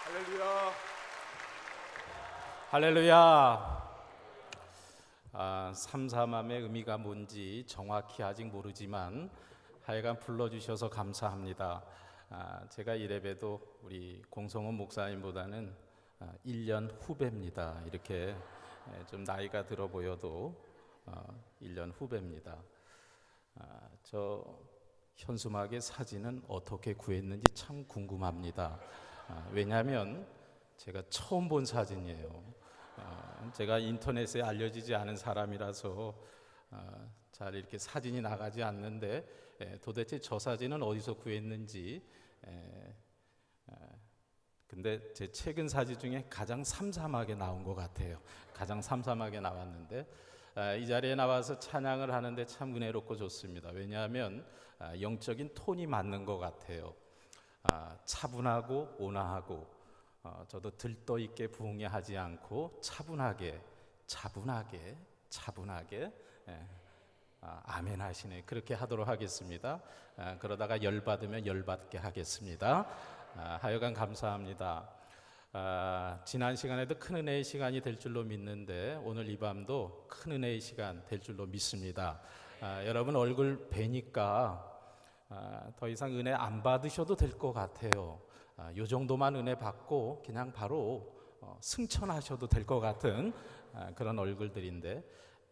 할렐루야. 할렐루야. 삼삼함의 의미가 뭔지 정확히 아직 모르지만 하여간 불러주셔서 감사합니다. 제가 이래봬도 우리 공성원 목사님보다는 1년 후배입니다. 이렇게 좀 나이가 들어 보여도 1년 후배입니다. 저 현수막의 사진은 어떻게 구했는지 참 궁금합니다. 왜냐하면 제가 처음 본 사진이에요. 제가 인터넷에 알려지지 않은 사람이라서 잘 이렇게 사진이 나가지 않는데 도대체 저 사진은 어디서 구했는지. 근데 제 최근 사진 중에 가장 삼삼하게 나온 것 같아요. 가장 삼삼하게 나왔는데 이 자리에 나와서 찬양을 하는데 참 은혜롭고 좋습니다. 왜냐하면 영적인 톤이 맞는 것 같아요. 차분하고 온화하고 저도 들떠 있게 부응하지 않고 차분하게 아멘 하시네. 그렇게 하도록 하겠습니다. 그러다가 열받으면 열받게 하겠습니다. 하여간 감사합니다. 지난 시간에도 큰 은혜의 시간이 될 줄로 믿는데 오늘 이 밤도 큰 은혜의 시간 될 줄로 믿습니다. 여러분 얼굴 뵈니까 더 이상 은혜 안 받으셔도 될 것 같아요. 요 정도만 은혜 받고 그냥 바로 승천하셔도 될 것 같은 그런 얼굴들인데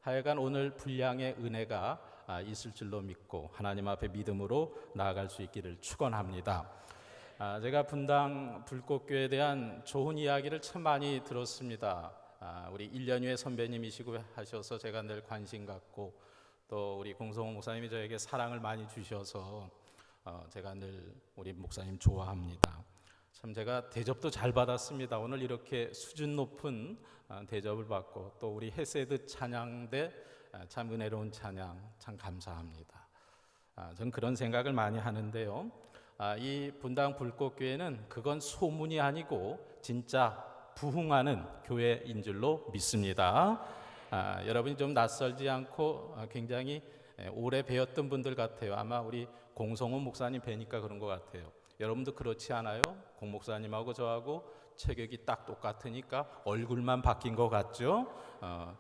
하여간 오늘 분량의 은혜가 있을 줄로 믿고 하나님 앞에 믿음으로 나아갈 수 있기를 축원합니다. 제가 분당 불꽃교회에 대한 좋은 이야기를 참 많이 들었습니다. 우리 1년 후에 선배님이시고 하셔서 제가 늘 관심 갖고 또 우리 공성호 목사님이 저에게 사랑을 많이 주셔서 제가 늘 우리 목사님 좋아합니다. 참 제가 대접도 잘 받았습니다. 오늘 이렇게 수준 높은 대접을 받고 또 우리 헤세드 찬양대 참 은혜로운 찬양 참 감사합니다. 저는 그런 생각을 많이 하는데요. 이 분당 불꽃교회는 그건 소문이 아니고 진짜 부흥하는 교회인 줄로 믿습니다. 여러분이 좀 낯설지 않고 굉장히 오래 배웠던 분들 같아요. 아마 우리 공성원 목사님 뵈니까 그런 것 같아요. 여러분도 그렇지 않아요? 공 목사님하고 저하고 체격이 딱 똑같으니까 얼굴만 바뀐 것 같죠?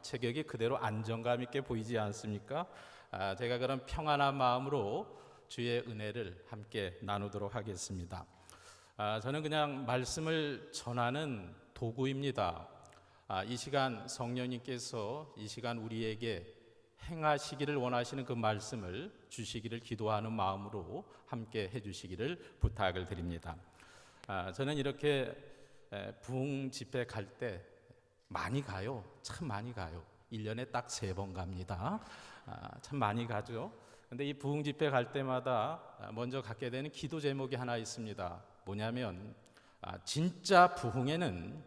체격이 그대로 안정감 있게 보이지 않습니까? 제가 그런 평안한 마음으로 주의 은혜를 함께 나누도록 하겠습니다. 저는 그냥 말씀을 전하는 도구입니다. 이 시간 성령님께서 이 시간 우리에게 행하시기를 원하시는 그 말씀을 주시기를 기도하는 마음으로 함께 해주시기를 부탁을 드립니다. 저는 이렇게 부흥 집회 갈 때 많이 가요. 참 많이 가요. 1년에 딱 3번 갑니다. 참 많이 가죠. 근데 이 부흥 집회 갈 때마다 먼저 갖게 되는 기도 제목이 하나 있습니다. 뭐냐면 진짜 부흥에는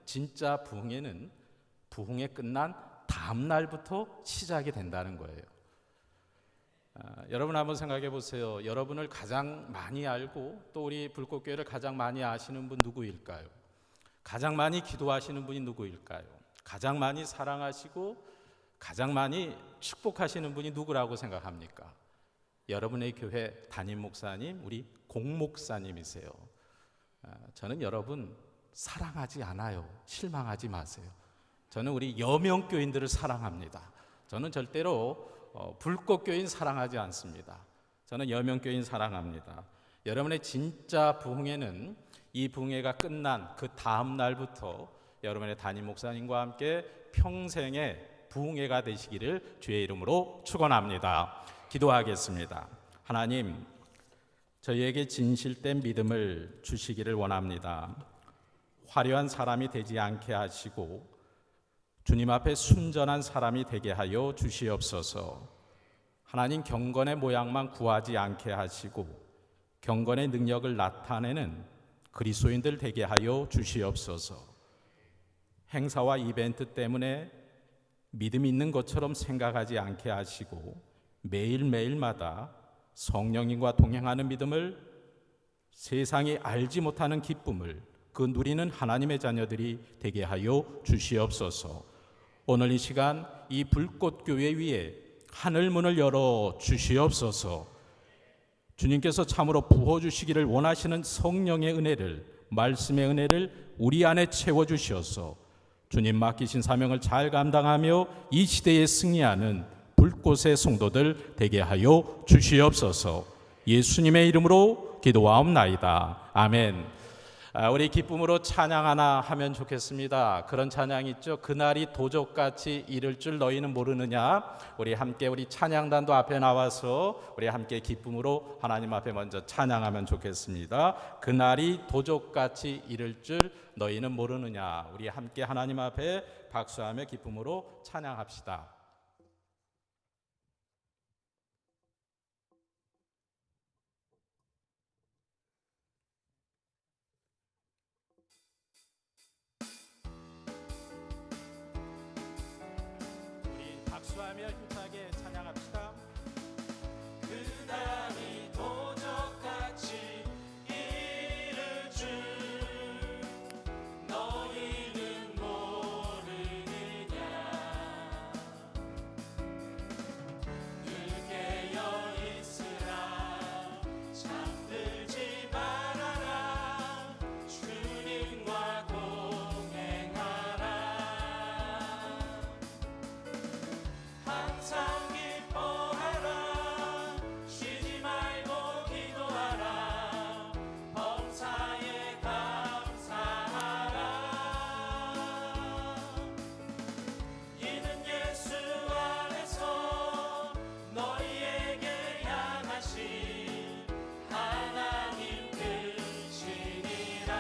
부흥이 끝난 다음 날부터 시작이 된다는 거예요. 여러분 한번 생각해 보세요. 여러분을 가장 많이 알고 또 우리 불꽃교회를 가장 많이 아시는 분 누구일까요? 가장 많이 기도하시는 분이 누구일까요? 가장 많이 사랑하시고 가장 많이 축복하시는 분이 누구라고 생각합니까? 여러분의 교회 담임 목사님, 우리 공 목사님이세요. 저는 여러분 사랑하지 않아요. 실망하지 마세요. 저는 우리 여명교인들을 사랑합니다. 저는 절대로 불꽃교인 사랑하지 않습니다. 저는 여명교인 사랑합니다. 여러분의 진짜 부흥회는 이 부흥회가 끝난 그 다음 날부터 여러분의 담임 목사님과 함께 평생의 부흥회가 되시기를 주의 이름으로 축원합니다. 기도하겠습니다. 하나님, 저희에게 진실된 믿음을 주시기를 원합니다. 화려한 사람이 되지 않게 하시고 주님 앞에 순전한 사람이 되게 하여 주시옵소서. 하나님, 경건의 모양만 구하지 않게 하시고 경건의 능력을 나타내는 그리스도인들 되게 하여 주시옵소서. 행사와 이벤트 때문에 믿음 있는 것처럼 생각하지 않게 하시고 매일매일마다 성령님과 동행하는 믿음을, 세상이 알지 못하는 기쁨을 그 누리는 하나님의 자녀들이 되게 하여 주시옵소서. 오늘 이 시간 이 불꽃교회 위에 하늘문을 열어 주시옵소서. 주님께서 참으로 부어주시기를 원하시는 성령의 은혜를 말씀의 은혜를 우리 안에 채워주시어서 주님 맡기신 사명을 잘 감당하며 이 시대에 승리하는 불꽃의 성도들 되게 하여 주시옵소서. 예수님의 이름으로 기도하옵나이다. 아멘. 우리 기쁨으로 찬양 하나 하면 좋겠습니다. 그런 찬양 있죠. 그날이 도적같이 이를 줄 너희는 모르느냐. 우리 함께 우리 찬양단도 앞에 나와서 우리 함께 기쁨으로 하나님 앞에 먼저 찬양하면 좋겠습니다. 그날이 도적같이 이를 줄 너희는 모르느냐. 우리 함께 하나님 앞에 박수하며 기쁨으로 찬양합시다. 박수하며 힘차게 찬양합시다. 그날이 도적같이 이를 줄 너희는 모르느냐. 늘 깨어 있으라 잠들지 말아라 주님과 동행하라. 항상 기뻐하라 쉬지 말고 기도하라 범사에 감사하라. 이는 예수 안에서 너희에게 향하신 하나님 뜻이니라.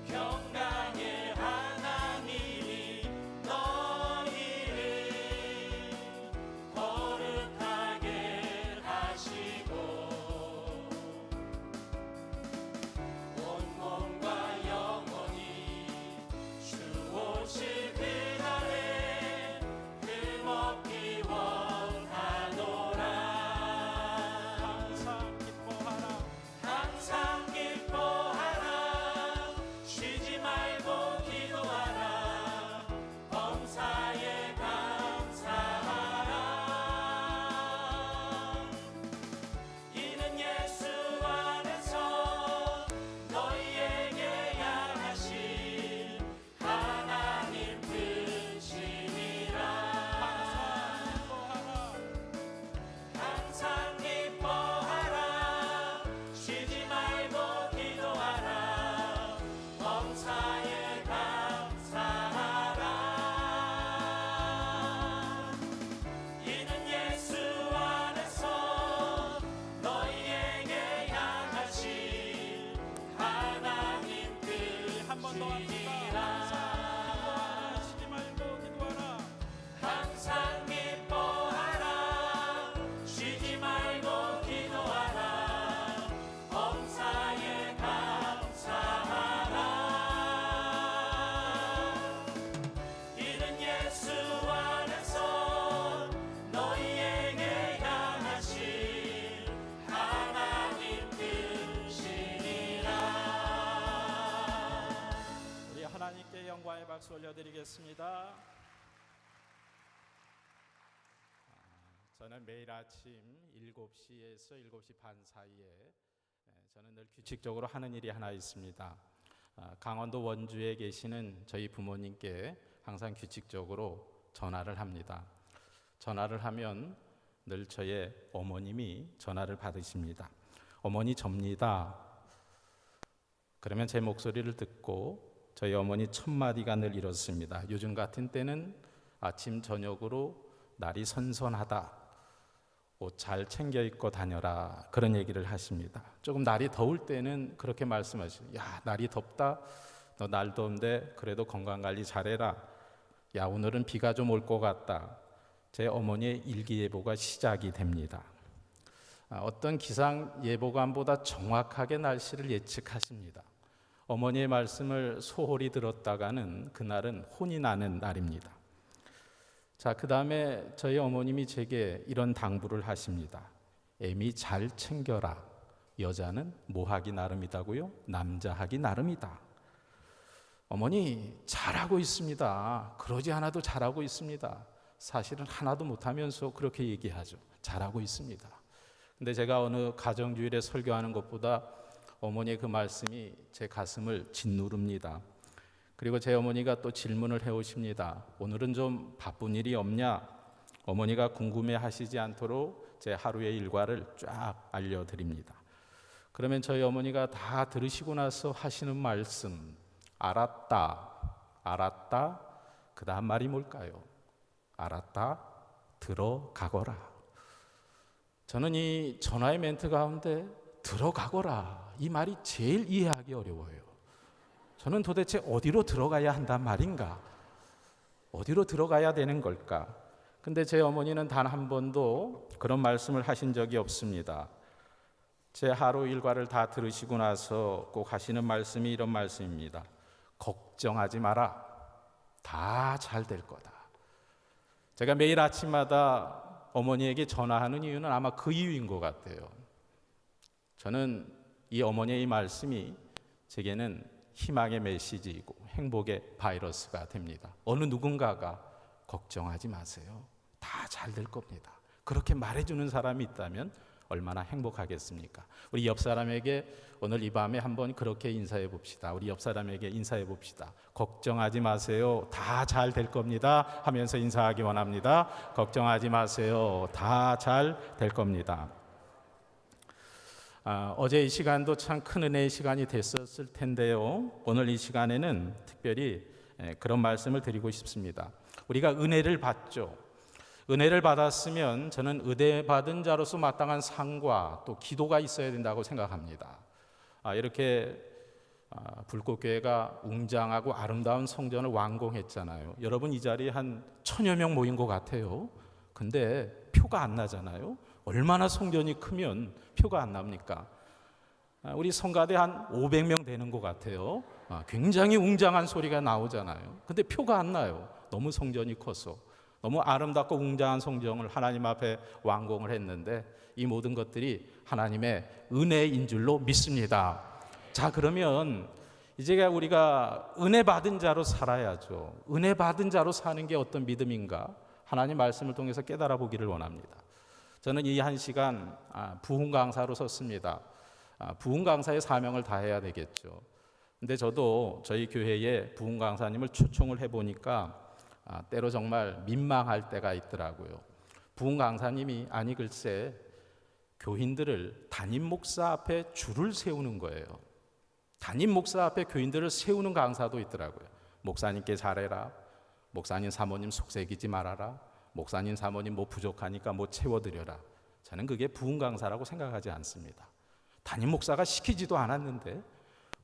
평강의 하나님이 너희를 거룩하게 하시고 온 몸과 영혼이 주 오실 그날에 흠없기 원하노라. 항상 기뻐하라 항상 기뻐하라 쉬지 말고 기도하라 범사에 감사하라. 이는 예수 안에서 너희에게 향하신 하나님 뜻이니라. 항상 기뻐하라 쉬지 말고 기도하라 범사에 감사하라. 이는 예수 안에서 너희에게 향하신 하나님 뜻이니라. 쉬지 말고 기도하라 항상 기뻐하라 쉬지 말고 기도하라 범사에 감사하라. 이는 예수 안에서 너희에게 향하신 하나님 뜻이니라. 우리 하나님께 영광의 박수 올려드리겠습니다. 저는 매일 아침 7시에서 7시 반 사이에 저는 늘 규칙적으로 하는 일이 하나 있습니다. 강원도 원주에 계시는 저희 부모님께 항상 규칙적으로 전화를 합니다. 전화를 하면 늘 저의 어머님이 전화를 받으십니다. 어머니 접니다. 그러면 제 목소리를 듣고 저희 어머니 첫 마디가 늘 이렇습니다. 요즘 같은 때는 아침 저녁으로 날이 선선하다. 옷 잘 챙겨 입고 다녀라. 그런 얘기를 하십니다. 조금 날이 더울 때는 그렇게 말씀하시죠. 야, 날이 덥다. 너 날 더운데 그래도 건강관리 잘해라. 야, 오늘은 비가 좀 올 것 같다. 제 어머니의 일기예보가 시작이 됩니다. 어떤 기상예보관보다 정확하게 날씨를 예측하십니다. 어머니의 말씀을 소홀히 들었다가는 그날은 혼이 나는 날입니다. 자, 그 다음에 저희 어머님이 제게 이런 당부를 하십니다. 애미 잘 챙겨라. 여자는 뭐 하기 나름이다고요? 남자 하기 나름이다. 어머니 잘하고 있습니다. 그러지 않아도 잘하고 있습니다. 사실은 하나도 못하면서 그렇게 얘기하죠. 잘하고 있습니다. 근데 제가 어느 가정주일에 설교하는 것보다 어머니의 그 말씀이 제 가슴을 짓누릅니다. 그리고 제 어머니가 또 질문을 해오십니다. 오늘은 좀 바쁜 일이 없냐? 어머니가 궁금해하시지 않도록 제 하루의 일과를 쫙 알려드립니다. 그러면 저희 어머니가 다 들으시고 나서 하시는 말씀, 알았다, 알았다, 그 다음 말이 뭘까요? 알았다, 들어가거라. 저는 이 전화의 멘트 가운데 들어가거라, 이 말이 제일 이해하기 어려워요. 저는 도대체 어디로 들어가야 한단 말인가? 어디로 들어가야 되는 걸까? 근데 제 어머니는 단 한 번도 그런 말씀을 하신 적이 없습니다. 제 하루 일과를 다 들으시고 나서 꼭 하시는 말씀이 이런 말씀입니다. 걱정하지 마라. 다 잘 될 거다. 제가 매일 아침마다 어머니에게 전화하는 이유는 아마 그 이유인 것 같아요. 저는 이 어머니의 말씀이 제게는 희망의 메시지이고 행복의 바이러스가 됩니다. 어느 누군가가 걱정하지 마세요. 다 잘 될 겁니다. 그렇게 말해주는 사람이 있다면 얼마나 행복하겠습니까? 우리 옆 사람에게 오늘 이 밤에 한번 그렇게 인사해 봅시다. 우리 옆 사람에게 인사해 봅시다. 걱정하지 마세요. 다 잘 될 겁니다. 하면서 인사하기 원합니다. 걱정하지 마세요. 다 잘 될 겁니다. 어제 이 시간도 참 큰 은혜의 시간이 됐었을 텐데요. 오늘 이 시간에는 특별히 그런 말씀을 드리고 싶습니다. 우리가 은혜를 받죠. 은혜를 받았으면 저는 은혜 받은 자로서 마땅한 상과 또 기도가 있어야 된다고 생각합니다. 이렇게 불꽃교회가 웅장하고 아름다운 성전을 완공했잖아요. 여러분 이 자리에 한 1000여 명 모인 것 같아요. 근데 표가 안 나잖아요. 얼마나 성전이 크면 표가 안 납니까? 우리 성가대 한 500명 되는 것 같아요. 굉장히 웅장한 소리가 나오잖아요. 근데 표가 안 나요. 너무 성전이 커서. 너무 아름답고 웅장한 성전을 하나님 앞에 완공을 했는데 이 모든 것들이 하나님의 은혜인 줄로 믿습니다. 자, 그러면 이제 우리가 은혜 받은 자로 살아야죠. 은혜 받은 자로 사는 게 어떤 믿음인가? 하나님 말씀을 통해서 깨달아 보기를 원합니다. 저는 이 한 시간 부흥 강사로 섰습니다. 부흥 강사의 사명을 다해야 되겠죠. 근데 저도 저희 교회에 부흥 강사님을 초청을 해보니까 때로 정말 민망할 때가 있더라고요. 부흥 강사님이 아니 글쎄 교인들을 담임 목사 앞에 줄을 세우는 거예요. 담임 목사 앞에 교인들을 세우는 강사도 있더라고요. 목사님께 잘해라. 목사님 사모님 속색이지 말아라. 목사님 사모님 뭐 부족하니까 뭐 채워드려라. 저는 그게 부흥 강사라고 생각하지 않습니다. 담임 목사가 시키지도 않았는데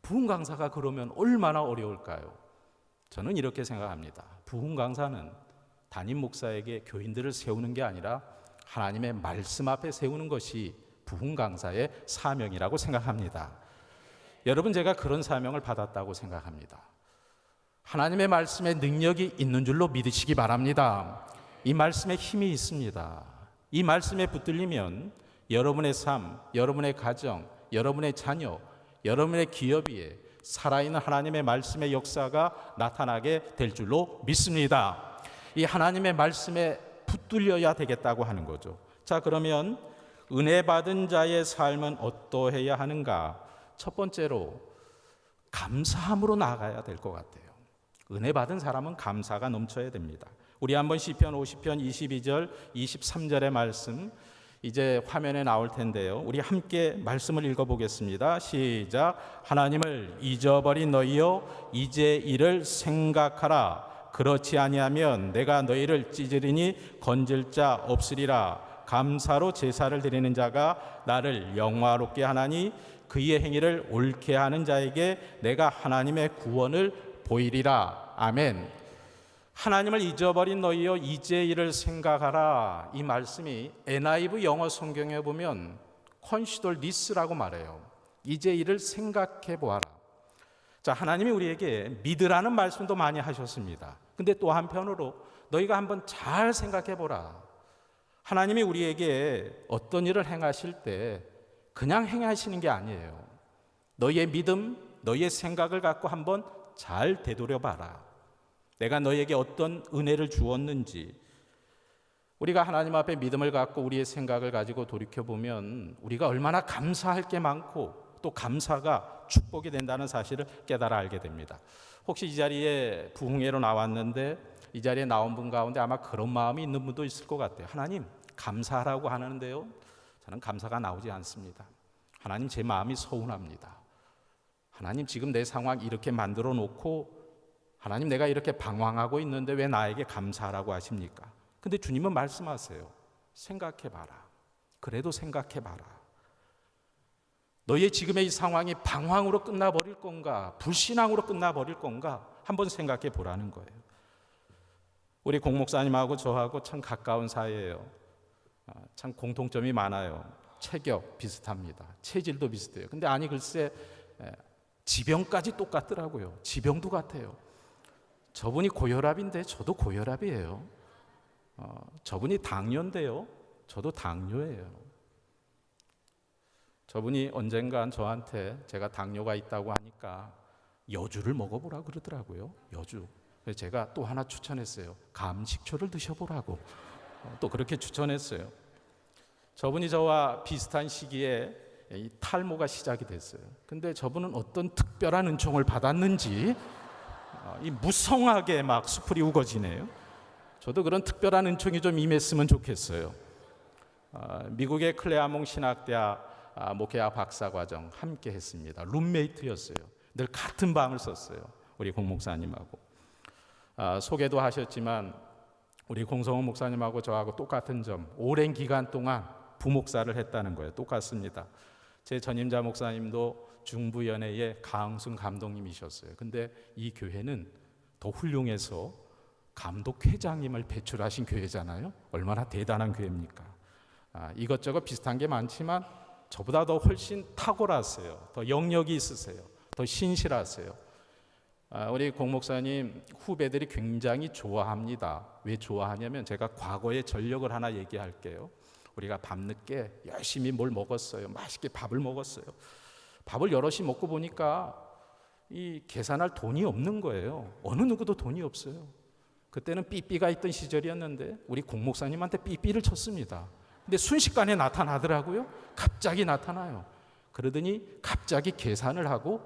부흥 강사가 그러면 얼마나 어려울까요? 저는 이렇게 생각합니다. 부흥 강사는 담임 목사에게 교인들을 세우는 게 아니라 하나님의 말씀 앞에 세우는 것이 부흥 강사의 사명이라고 생각합니다. 여러분, 제가 그런 사명을 받았다고 생각합니다. 하나님의 말씀에 능력이 있는 줄로 믿으시기 바랍니다. 이 말씀에 힘이 있습니다. 이 말씀에 붙들리면 여러분의 삶, 여러분의 가정, 여러분의 자녀, 여러분의 기업 위에 살아있는 하나님의 말씀의 역사가 나타나게 될 줄로 믿습니다. 이 하나님의 말씀에 붙들려야 되겠다고 하는 거죠. 자, 그러면 은혜 받은 자의 삶은 어떠해야 하는가? 첫 번째로 감사함으로 나아가야 될 것 같아요. 은혜 받은 사람은 감사가 넘쳐야 됩니다. 우리 한번 시편 50편 22절 23절의 말씀 이제 화면에 나올 텐데요. 우리 함께 말씀을 읽어보겠습니다. 시작. 하나님을 잊어버린 너희여 이제 이를 생각하라. 그렇지 아니하면 내가 너희를 찢으리니 건질 자 없으리라. 감사로 제사를 드리는 자가 나를 영화롭게 하나니 그의 행위를 옳게 하는 자에게 내가 하나님의 구원을 보이리라. 아멘. 하나님을 잊어버린 너희여 이제 이를 생각하라. 이 말씀이 NIV 영어 성경에 보면 consider this라고 말해요. 이제 이를 생각해 보아라. 자, 하나님이 우리에게 믿으라는 말씀도 많이 하셨습니다. 근데 또 한편으로 너희가 한번 잘 생각해 보라. 하나님이 우리에게 어떤 일을 행하실 때 그냥 행하시는 게 아니에요. 너희의 믿음, 너희의 생각을 갖고 한번 잘 되돌려 봐라. 내가 너희에게 어떤 은혜를 주었는지. 우리가 하나님 앞에 믿음을 갖고 우리의 생각을 가지고 돌이켜보면 우리가 얼마나 감사할 게 많고 또 감사가 축복이 된다는 사실을 깨달아 알게 됩니다. 혹시 이 자리에 부흥회로 나왔는데 이 자리에 나온 분 가운데 아마 그런 마음이 있는 분도 있을 것 같아요. 하나님 감사하라고 하는데요, 저는 감사가 나오지 않습니다. 하나님 제 마음이 서운합니다. 하나님 지금 내 상황 이렇게 만들어 놓고 하나님 내가 이렇게 방황하고 있는데 왜 나에게 감사하라고 하십니까? 근데 주님은 말씀하세요. 생각해봐라. 그래도 생각해봐라. 너의 지금의 이 상황이 방황으로 끝나버릴 건가? 불신앙으로 끝나버릴 건가? 한번 생각해 보라는 거예요. 우리 공 목사님하고 저하고 참 가까운 사이예요. 참 공통점이 많아요. 체격 비슷합니다. 체질도 비슷해요. 근데 아니 글쎄 지병까지 똑같더라고요. 지병도 같아요. 저분이 고혈압인데 저도 고혈압이에요. 저분이 당뇨인데요, 저도 당뇨예요. 저분이 언젠간 저한테 제가 당뇨가 있다고 하니까 여주를 먹어보라 그러더라고요. 여주. 그래서 제가 또 하나 추천했어요. 감식초를 드셔보라고. 또 그렇게 추천했어요. 저분이 저와 비슷한 시기에 이 탈모가 시작이 됐어요. 근데 저분은 어떤 특별한 은총을 받았는지 이 무성하게 막 수풀이 우거지네요. 저도 그런 특별한 은총이 좀 임했으면 좋겠어요. 미국의 클레아몽 신학대학 목회학 박사과정 함께 했습니다. 룸메이트였어요. 늘 같은 방을 썼어요. 우리 공 목사님하고. 소개도 하셨지만 우리 공성훈 목사님하고 저하고 똑같은 점, 오랜 기간 동안 부목사를 했다는 거예요. 똑같습니다. 제 전임자 목사님도 중부연회의 강승 감독님이셨어요. 근데 이 교회는 더 훌륭해서 감독회장님을 배출하신 교회잖아요. 얼마나 대단한 교회입니까? 이것저것 비슷한 게 많지만 저보다 더 훨씬 탁월하세요. 더 영역이 있으세요. 더 신실하세요. 우리 공 목사님 후배들이 굉장히 좋아합니다. 왜 좋아하냐면 제가 과거의 전력을 하나 얘기할게요. 우리가 밤늦게 열심히 뭘 먹었어요. 맛있게 밥을 먹었어요. 밥을 여럿이 먹고 보니까 이 계산할 돈이 없는 거예요. 어느 누구도 돈이 없어요. 그때는 삐삐가 있던 시절이었는데 우리 공 목사님한테 삐삐를 쳤습니다. 근데 순식간에 나타나더라고요. 갑자기 나타나요. 그러더니 갑자기 계산을 하고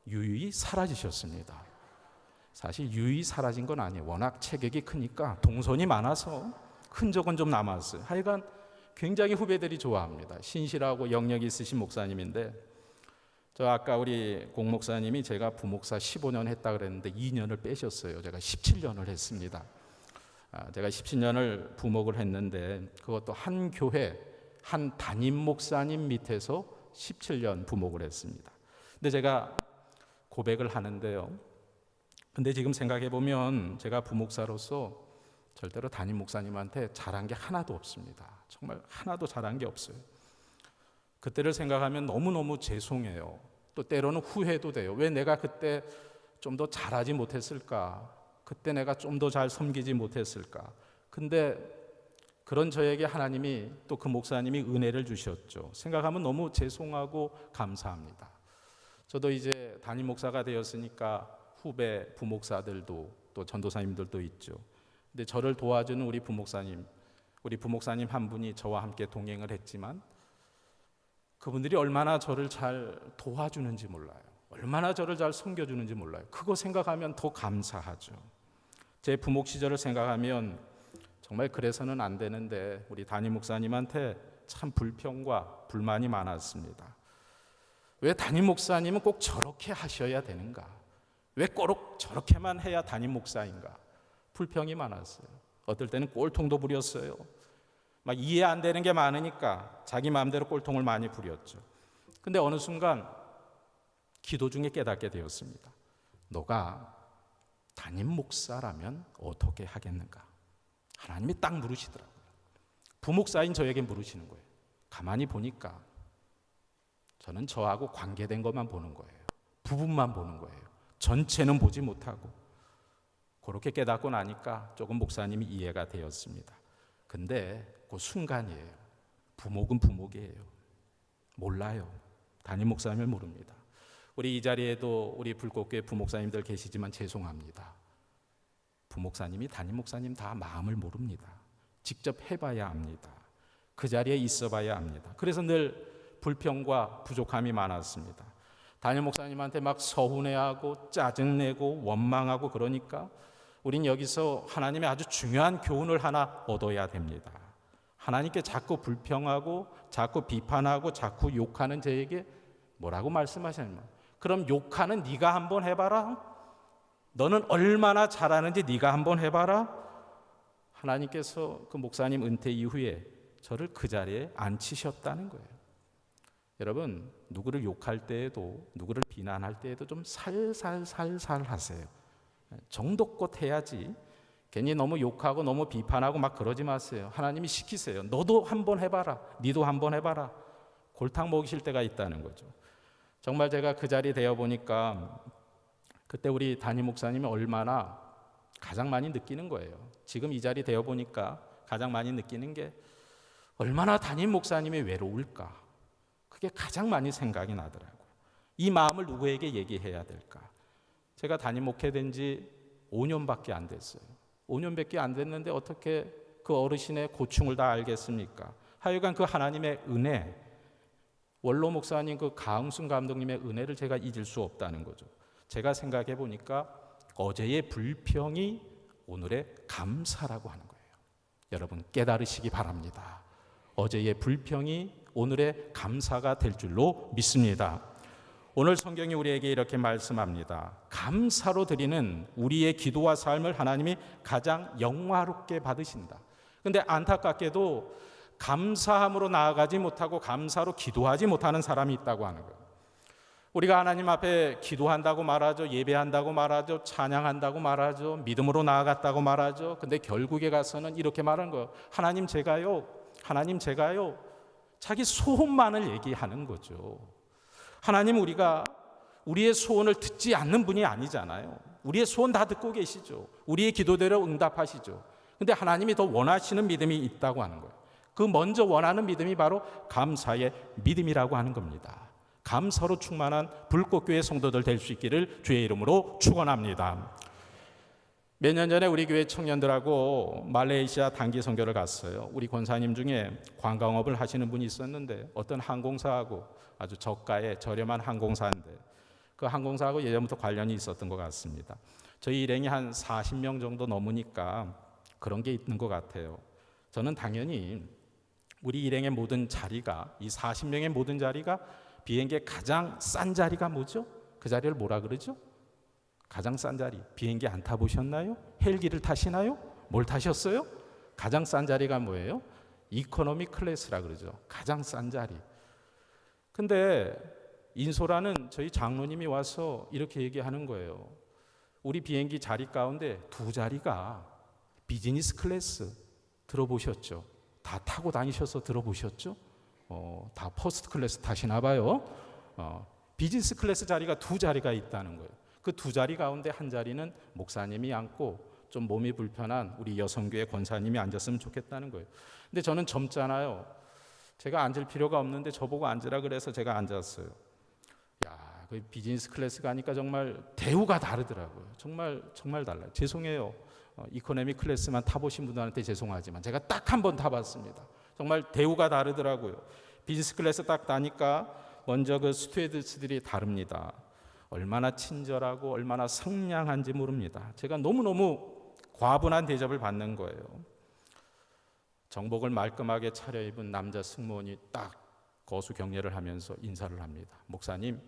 유유히 사라지셨습니다. 사실 유유히 사라진 건 아니에요. 워낙 체격이 크니까 동선이 많아서 흔적은 좀 남았어요. 하여간 굉장히 후배들이 좋아합니다. 신실하고 영역이 있으신 목사님인데, 저 아까 우리 공 목사님이 제가 부목사 15년 했다 그랬는데 2년을 빼셨어요. 제가 17년을 했습니다. 제가 17년을 부목을 했는데 그것도 한 교회 한 담임 목사님 밑에서 17년 부목을 했습니다. 근데 제가 고백을 하는데요. 근데 지금 생각해 보면 제가 부목사로서 절대로 담임 목사님한테 잘한 게 하나도 없습니다. 정말 하나도 잘한 게 없어요. 그때를 생각하면 너무너무 죄송해요. 또 때로는 후회도 돼요. 왜 내가 그때 좀 더 잘하지 못했을까? 그때 내가 좀 더 잘 섬기지 못했을까? 근데 그런 저에게 하나님이 또 그 목사님이 은혜를 주셨죠. 생각하면 너무 죄송하고 감사합니다. 저도 이제 담임 목사가 되었으니까 후배 부목사들도 또 전도사님들도 있죠. 근데 저를 도와주는 우리 부목사님 한 분이 저와 함께 동행을 했지만 그분들이 얼마나 저를 잘 도와주는지 몰라요. 얼마나 저를 잘 섬겨주는지 몰라요. 그거 생각하면 더 감사하죠. 제 부목 시절을 생각하면 정말 그래서는 안 되는데 우리 담임 목사님한테 참 불평과 불만이 많았습니다. 왜 담임 목사님은 꼭 저렇게 하셔야 되는가? 왜 꼭 저렇게만 해야 담임 목사인가? 불평이 많았어요. 어떨 때는 꼴통도 부렸어요. 막 이해 안 되는 게 많으니까 자기 마음대로 꼴통을 많이 부렸죠. 근데 어느 순간 기도 중에 깨닫게 되었습니다. 너가 담임 목사라면 어떻게 하겠는가? 하나님이 딱 물으시더라고요. 부목사인 저에게 물으시는 거예요. 가만히 보니까 저는 저하고 관계된 것만 보는 거예요. 부분만 보는 거예요. 전체는 보지 못하고. 그렇게 깨닫고 나니까 조금 목사님이 이해가 되었습니다. 근데 그 순간이에요. 부목은 부목이에요. 몰라요. 담임 목사님을 모릅니다. 우리 이 자리에도 우리 불꽃교회 부목사님들 계시지만 죄송합니다. 부목사님이 담임 목사님 다 마음을 모릅니다. 직접 해봐야 합니다. 그 자리에 있어봐야 합니다. 그래서 늘 불평과 부족함이 많았습니다. 담임 목사님한테 막 서운해하고 짜증내고 원망하고 그러니까 우린 여기서 하나님의 아주 중요한 교훈을 하나 얻어야 됩니다. 하나님께 자꾸 불평하고 자꾸 비판하고 자꾸 욕하는 저에게 뭐라고 말씀하시냐면, 그럼 욕하는 네가 한번 해봐라. 너는 얼마나 잘하는지 네가 한번 해봐라. 하나님께서 그 목사님 은퇴 이후에 저를 그 자리에 앉히셨다는 거예요. 여러분, 누구를 욕할 때에도, 누구를 비난할 때에도 좀 살살 하세요. 정도껏 해야지 괜히 너무 욕하고 너무 비판하고 막 그러지 마세요. 하나님이 시키세요. 너도 한번 해봐라. 니도 한번 해봐라. 골탕 먹이실 때가 있다는 거죠. 정말 제가 그 자리 되어 보니까 그때 우리 담임 목사님이 얼마나 가장 많이 느끼는 거예요. 지금 이 자리 되어 보니까 가장 많이 느끼는 게 얼마나 담임 목사님이 외로울까. 그게 가장 많이 생각이 나더라고요. 이 마음을 누구에게 얘기해야 될까. 제가 담임 목회된 지 5년밖에 안 됐어요. 5년밖에 안 됐는데 어떻게 그 어르신의 고충을 다 알겠습니까? 하여간 그 하나님의 은혜, 원로 목사님 그 가흥순 감독님의 은혜를 제가 잊을 수 없다는 거죠. 제가 생각해 보니까 어제의 불평이 오늘의 감사라고 하는 거예요. 여러분 깨달으시기 바랍니다. 어제의 불평이 오늘의 감사가 될 줄로 믿습니다. 오늘 성경이 우리에게 이렇게 말씀합니다. 감사로 드리는 우리의 기도와 삶을 하나님이 가장 영화롭게 받으신다. 그런데 안타깝게도 감사함으로 나아가지 못하고 감사로 기도하지 못하는 사람이 있다고 하는 거예요. 우리가 하나님 앞에 기도한다고 말하죠. 예배한다고 말하죠. 찬양한다고 말하죠. 믿음으로 나아갔다고 말하죠. 근데 결국에 가서는 이렇게 말하는 거예요. 하나님 제가요. 자기 소원만을 얘기하는 거죠. 하나님, 우리가 우리의 소원을 듣지 않는 분이 아니잖아요. 우리의 소원 다 듣고 계시죠. 우리의 기도대로 응답하시죠. 근데 하나님이 더 원하시는 믿음이 있다고 하는 거예요. 그 먼저 원하는 믿음이 바로 감사의 믿음이라고 하는 겁니다. 감사로 충만한 불꽃교회 성도들 될 수 있기를 주의 이름으로 축원합니다. 몇 년 전에 우리 교회 청년들하고 말레이시아 단기 선교를 갔어요. 우리 권사님 중에 관광업을 하시는 분이 있었는데 어떤 항공사하고 아주 저가의 저렴한 항공사인데 그 항공사하고 예전부터 관련이 있었던 것 같습니다. 저희 일행이 한 40명 정도 넘으니까 그런 게 있는 것 같아요. 저는 당연히 우리 일행의 모든 자리가, 이 40명의 모든 자리가 비행기의 가장 싼 자리가 뭐죠? 그 자리를 뭐라 그러죠? 가장 싼 자리. 비행기 안 타보셨나요? 헬기를 타시나요? 뭘 타셨어요? 가장 싼 자리가 뭐예요? 이코노미 클래스라 그러죠. 가장 싼 자리. 근데 인솔하는 저희 장로님이 와서 이렇게 얘기하는 거예요. 우리 비행기 자리 가운데 두 자리가 비즈니스 클래스. 들어보셨죠? 다 타고 다니셔서 들어보셨죠? 다 퍼스트 클래스 타시나 봐요. 비즈니스 클래스 자리가 두 자리가 있다는 거예요. 그 두 자리 가운데 한 자리는 목사님이 앉고 좀 몸이 불편한 우리 여성교회 권사님이 앉았으면 좋겠다는 거예요. 근데 저는 젊잖아요. 제가 앉을 필요가 없는데 저보고 앉으라 그래서 제가 앉았어요. 야, 그 비즈니스 클래스 가니까 정말 대우가 다르더라고요. 정말 달라요. 죄송해요. 이코노미 클래스만 타보신 분들한테 죄송하지만 제가 딱 한 번 타봤습니다. 정말 대우가 다르더라고요. 비즈니스 클래스 딱 타니까 먼저 그 스튜어디스들이 다릅니다. 얼마나 친절하고 얼마나 상냥한지 모릅니다. 제가 너무너무 과분한 대접을 받는 거예요. 정복을 말끔하게 차려입은 남자 승무원이 딱 거수 경례를 하면서 인사를 합니다. 목사님,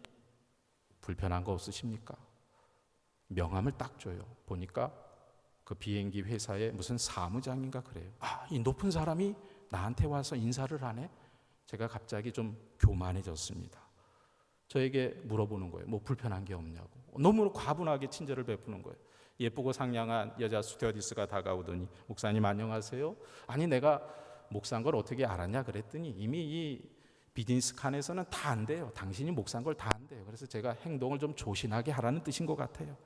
불편한 거 없으십니까? 명함을 딱 줘요. 보니까 그 비행기 회사의 무슨 사무장인가 그래요. 이 높은 사람이 나한테 와서 인사를 하네? 제가 갑자기 좀 교만해졌습니다. 저에게 물어보는 거예요. 뭐 불편한 게 없냐고. 너무 과분하게 친절을 베푸는 거예요. 예쁘고 상냥한 여자 스튜어디스가 다가오더니 목사님 안녕하세요. 아니 내가 목사인 걸 어떻게 알았냐 그랬더니 이미 이 비즈니스 칸에서는 다 안 돼요. 당신이 목사인 걸 다 안 돼요. 그래서 제가 행동을 좀 조신하게 하라는 뜻인 것 같아요.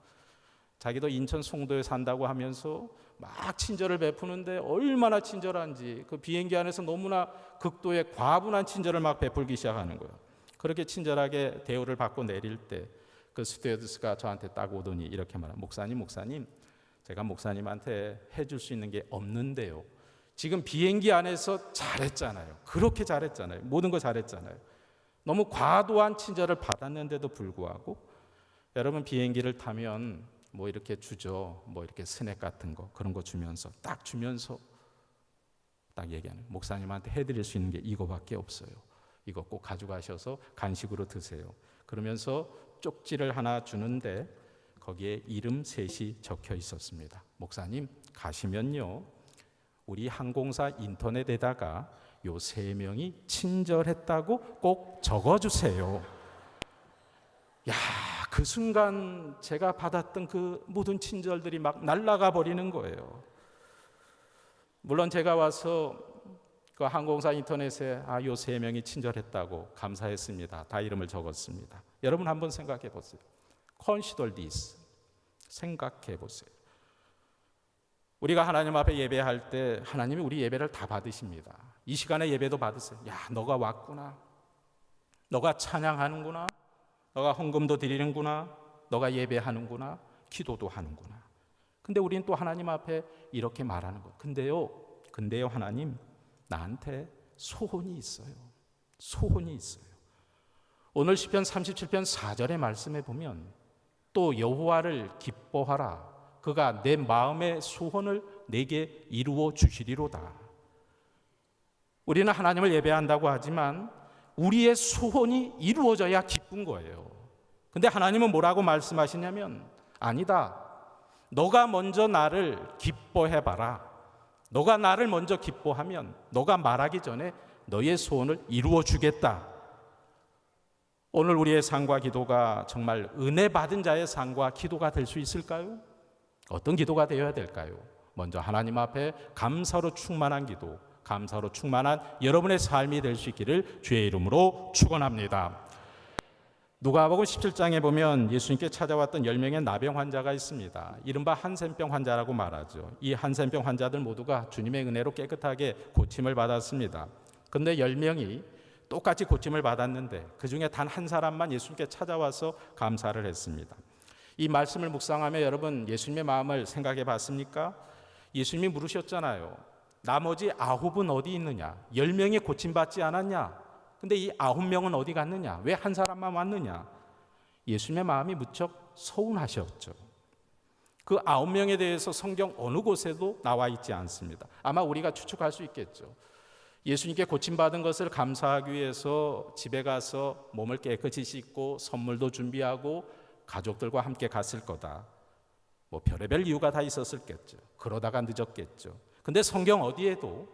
자기도 인천 송도에 산다고 하면서 막 친절을 베푸는데 얼마나 친절한지 그 비행기 안에서 너무나 극도의 과분한 친절을 막 베풀기 시작하는 거예요. 그렇게 친절하게 대우를 받고 내릴 때 그 스튜어디스가 저한테 딱 오더니 이렇게 말합니다. 목사님, 제가 목사님한테 해줄 수 있는 게 없는데요. 지금 비행기 안에서 잘했잖아요. 그렇게 잘했잖아요. 모든 거 잘했잖아요. 너무 과도한 친절을 받았는데도 불구하고 여러분 비행기를 타면 뭐 이렇게 주죠. 뭐 이렇게 스낵 같은 거 그런 거 주면서 딱 얘기하는 목사님한테 해드릴 수 있는 게 이거밖에 없어요. 이거 꼭 가져가셔서 간식으로 드세요. 그러면서 쪽지를 하나 주는데 거기에 이름 셋이 적혀 있었습니다. 목사님 가시면요 우리 항공사 인터넷에다가 요 3명이 친절했다고 꼭 적어주세요. 야, 그 순간 제가 받았던 그 모든 친절들이 막 날아가 버리는 거예요. 물론 제가 와서 그 항공사 인터넷에 요 3명이 친절했다고 감사했습니다. 다 이름을 적었습니다. 여러분 한번 생각해 보세요. Consider this. 생각해 보세요. 우리가 하나님 앞에 예배할 때 하나님이 우리 예배를 다 받으십니다. 이 시간에 예배도 받으세요. 야, 너가 왔구나. 너가 찬양하는구나. 너가 헌금도 드리는구나. 너가 예배하는구나. 기도도 하는구나. 근데 우리는 또 하나님 앞에 이렇게 말하는 거예요. 근데요 하나님 나한테 소원이 있어요. 소원이 있어요. 오늘 시편 37편 4절의 말씀에 보면 또 여호와를 기뻐하라. 그가 내 마음의 소원을 내게 이루어 주시리로다. 우리는 하나님을 예배한다고 하지만 우리의 소원이 이루어져야 기쁜 거예요. 근데 하나님은 뭐라고 말씀하시냐면 아니다. 너가 먼저 나를 기뻐해봐라. 너가 나를 먼저 기뻐하면 너가 말하기 전에 너의 소원을 이루어 주겠다. 오늘 우리의 삶과 기도가 정말 은혜 받은 자의 삶과 기도가 될 수 있을까요? 어떤 기도가 되어야 될까요? 먼저 하나님 앞에 감사로 충만한 기도, 감사로 충만한 여러분의 삶이 될 수 있기를 주의 이름으로 축원합니다. 누가복음 17장에 보면 예수님께 찾아왔던 10명의 나병 환자가 있습니다. 이른바 한센병 환자라고 말하죠. 이 한센병 환자들 모두가 주님의 은혜로 깨끗하게 고침을 받았습니다. 그런데 10명이 똑같이 고침을 받았는데 그 중에 단 한 사람만 예수님께 찾아와서 감사를 했습니다. 이 말씀을 묵상하며 여러분 예수님의 마음을 생각해 봤습니까? 예수님이 물으셨잖아요. 나머지 9은 어디 있느냐? 10명이 고침받지 않았냐? 근데 이 9명은 어디 갔느냐? 왜 한 사람만 왔느냐? 예수님의 마음이 무척 서운하셨죠. 그 9명에 대해서 성경 어느 곳에도 나와 있지 않습니다. 아마 우리가 추측할 수 있겠죠. 예수님께 고침받은 것을 감사하기 위해서 집에 가서 몸을 깨끗이 씻고 선물도 준비하고 가족들과 함께 갔을 거다. 뭐 별의별 이유가 다 있었겠죠. 그러다가 늦었겠죠. 근데 성경 어디에도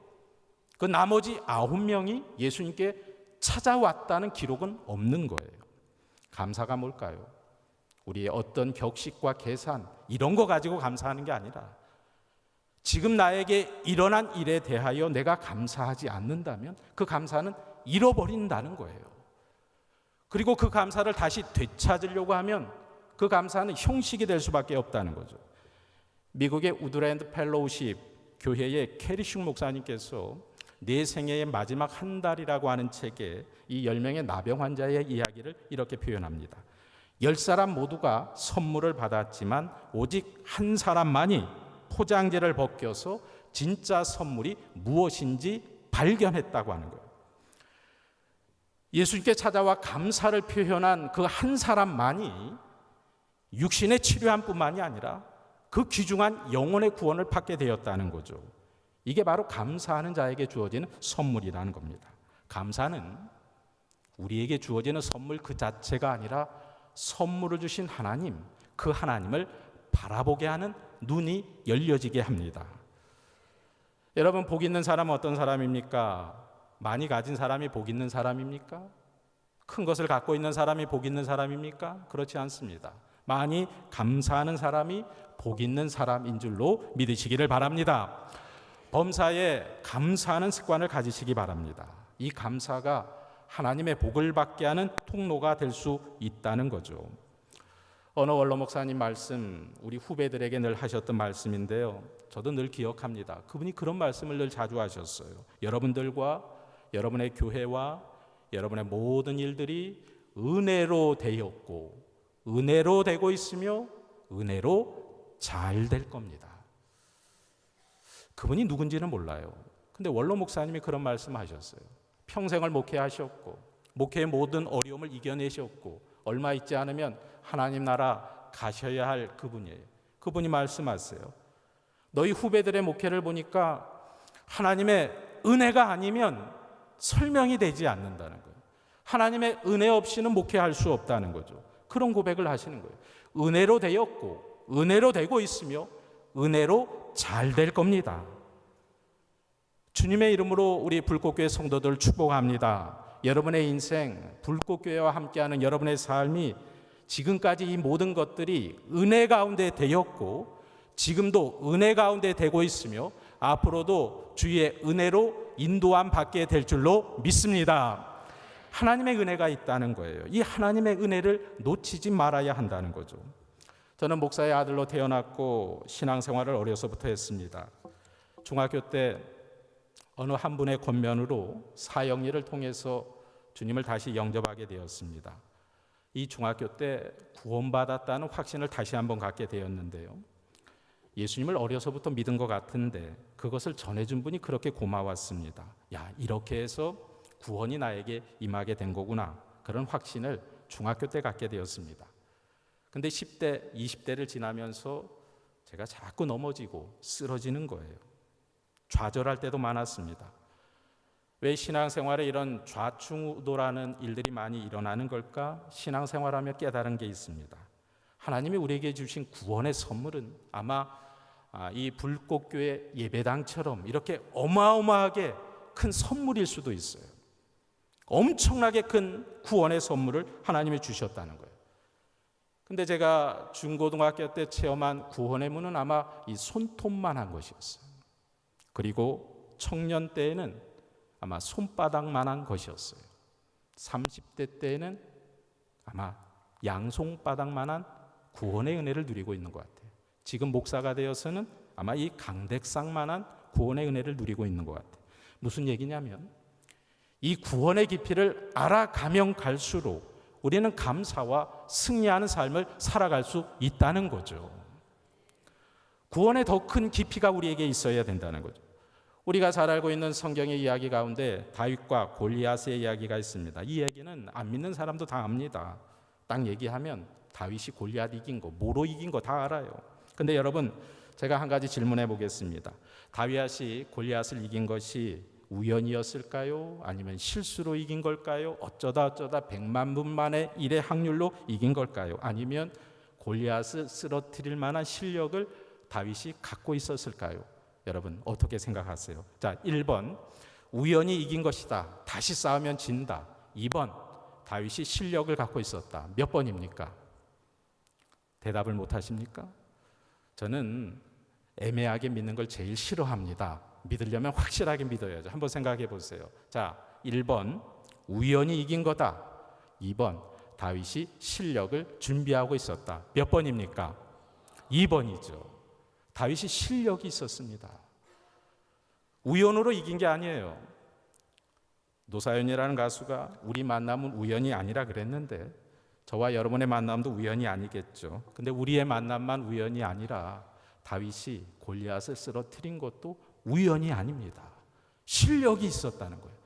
그 나머지 9명이 예수님께 찾아왔다는 기록은 없는 거예요. 감사가 뭘까요? 우리의 어떤 격식과 계산 이런 거 가지고 감사하는 게 아니라 지금 나에게 일어난 일에 대하여 내가 감사하지 않는다면 그 감사는 잃어버린다는 거예요. 그리고 그 감사를 다시 되찾으려고 하면 그 감사는 형식이 될 수밖에 없다는 거죠. 미국의 우드랜드 펠로우십 교회의 캐리슈 목사님께서 내 생애의 마지막 한 달이라고 하는 책에 이 10명의 나병 환자의 이야기를 이렇게 표현합니다. 10사람 모두가 선물을 받았지만 오직 한 사람만이 포장지를 벗겨서 진짜 선물이 무엇인지 발견했다고 하는 거예요. 예수님께 찾아와 감사를 표현한 그 한 사람만이 육신의 치료한 뿐만이 아니라 그 귀중한 영혼의 구원을 받게 되었다는 거죠. 이게 바로 감사하는 자에게 주어지는 선물이라는 겁니다. 감사는 우리에게 주어지는 선물 그 자체가 아니라 선물을 주신 하나님, 그 하나님을 바라보게 하는 눈이 열려지게 합니다. 여러분, 복 있는 사람은 어떤 사람입니까? 많이 가진 사람이 복 있는 사람입니까? 큰 것을 갖고 있는 사람이 복 있는 사람입니까? 그렇지 않습니다. 많이 감사하는 사람이 복 있는 사람인 줄로 믿으시기를 바랍니다. 범사에 감사하는 습관을 가지시기 바랍니다. 이 감사가 하나님의 복을 받게 하는 통로가 될 수 있다는 거죠. 어느 원로 목사님 말씀, 우리 후배들에게 늘 하셨던 말씀인데요. 저도 늘 기억합니다. 그분이 그런 말씀을 늘 자주 하셨어요. 여러분들과 여러분의 교회와 여러분의 모든 일들이 은혜로 되었고 은혜로 되고 있으며 은혜로 잘 될 겁니다. 그분이 누군지는 몰라요. 근데 원로 목사님이 그런 말씀하셨어요. 평생을 목회하셨고 목회의 모든 어려움을 이겨내셨고 얼마 있지 않으면 하나님 나라 가셔야 할 그분이에요. 그분이 말씀하세요. 너희 후배들의 목회를 보니까 하나님의 은혜가 아니면 설명이 되지 않는다는 거예요. 하나님의 은혜 없이는 목회할 수 없다는 거죠. 그런 고백을 하시는 거예요. 은혜로 되었고 은혜로 되고 있으며 은혜로 잘 될 겁니다. 주님의 이름으로 우리 불꽃교회 성도들 축복합니다. 여러분의 인생, 불꽃교회와 함께하는 여러분의 삶이 지금까지 이 모든 것들이 은혜 가운데 되었고 지금도 은혜 가운데 되고 있으며 앞으로도 주의 은혜로 인도함 받게 될 줄로 믿습니다. 하나님의 은혜가 있다는 거예요. 이 하나님의 은혜를 놓치지 말아야 한다는 거죠. 저는 목사의 아들로 태어났고 신앙생활을 어려서부터 했습니다. 중학교 때 어느 한 분의 권면으로 사역일을 통해서 주님을 다시 영접하게 되었습니다. 이 중학교 때 구원받았다는 확신을 다시 한번 갖게 되었는데요. 예수님을 어려서부터 믿은 것 같은데 그것을 전해준 분이 그렇게 고마웠습니다. 야, 이렇게 해서 구원이 나에게 임하게 된 거구나. 그런 확신을 중학교 때 갖게 되었습니다. 근데 10대, 20대를 지나면서 제가 자꾸 넘어지고 쓰러지는 거예요. 좌절할 때도 많았습니다. 왜 신앙생활에 이런 좌충우돌하는 일들이 많이 일어나는 걸까? 신앙생활하며 깨달은 게 있습니다. 하나님이 우리에게 주신 구원의 선물은 아마 이 불꽃교회 예배당처럼 이렇게 어마어마하게 큰 선물일 수도 있어요. 엄청나게 큰 구원의 선물을 하나님이 주셨다는 거예요. 근데 제가 중고등학교 때 체험한 구원의 문은 아마 이 손톱만한 것이었어요. 그리고 청년 때에는 아마 손바닥만한 것이었어요. 30대 때에는 아마 양손바닥만한 구원의 은혜를 누리고 있는 것 같아요. 지금 목사가 되어서는 아마 이 강대상만한 구원의 은혜를 누리고 있는 것 같아요. 무슨 얘기냐면 이 구원의 깊이를 알아가면 갈수록 우리는 감사와 승리하는 삶을 살아갈 수 있다는 거죠. 구원의 더 큰 깊이가 우리에게 있어야 된다는 거죠. 우리가 잘 알고 있는 성경의 이야기 가운데 다윗과 골리앗의 이야기가 있습니다. 이 얘기는 안 믿는 사람도 다 압니다. 딱 얘기하면 다윗이 골리앗 이긴 거, 뭐로 이긴 거 다 알아요. 근데 여러분, 제가 한 가지 질문해 보겠습니다. 다윗이 골리앗을 이긴 것이 우연이었을까요? 아니면 실수로 이긴 걸까요? 어쩌다 100만 분 만에 1의 확률로 이긴 걸까요? 아니면 골리앗을 쓰러뜨릴 만한 실력을 다윗이 갖고 있었을까요? 여러분 어떻게 생각하세요? 자, 1번 우연히 이긴 것이다. 다시 싸우면 진다. 2번 다윗이 실력을 갖고 있었다. 몇 번입니까? 대답을 못 하십니까? 저는 애매하게 믿는 걸 제일 싫어합니다. 믿으려면 확실하게 믿어야죠. 한번 생각해 보세요. 자, 1번 우연히 이긴 거다. 2번 다윗이 실력을 준비하고 있었다. 몇 번입니까? 2번이죠. 다윗이 실력이 있었습니다. 우연으로 이긴 게 아니에요. 노사연이라는 가수가 우리 만남은 우연이 아니라 그랬는데 저와 여러분의 만남도 우연이 아니겠죠. 근데 우리의 만남만 우연이 아니라 다윗이 골리앗을 쓰러뜨린 것도 우연이 아닙니다. 실력이 있었다는 거예요.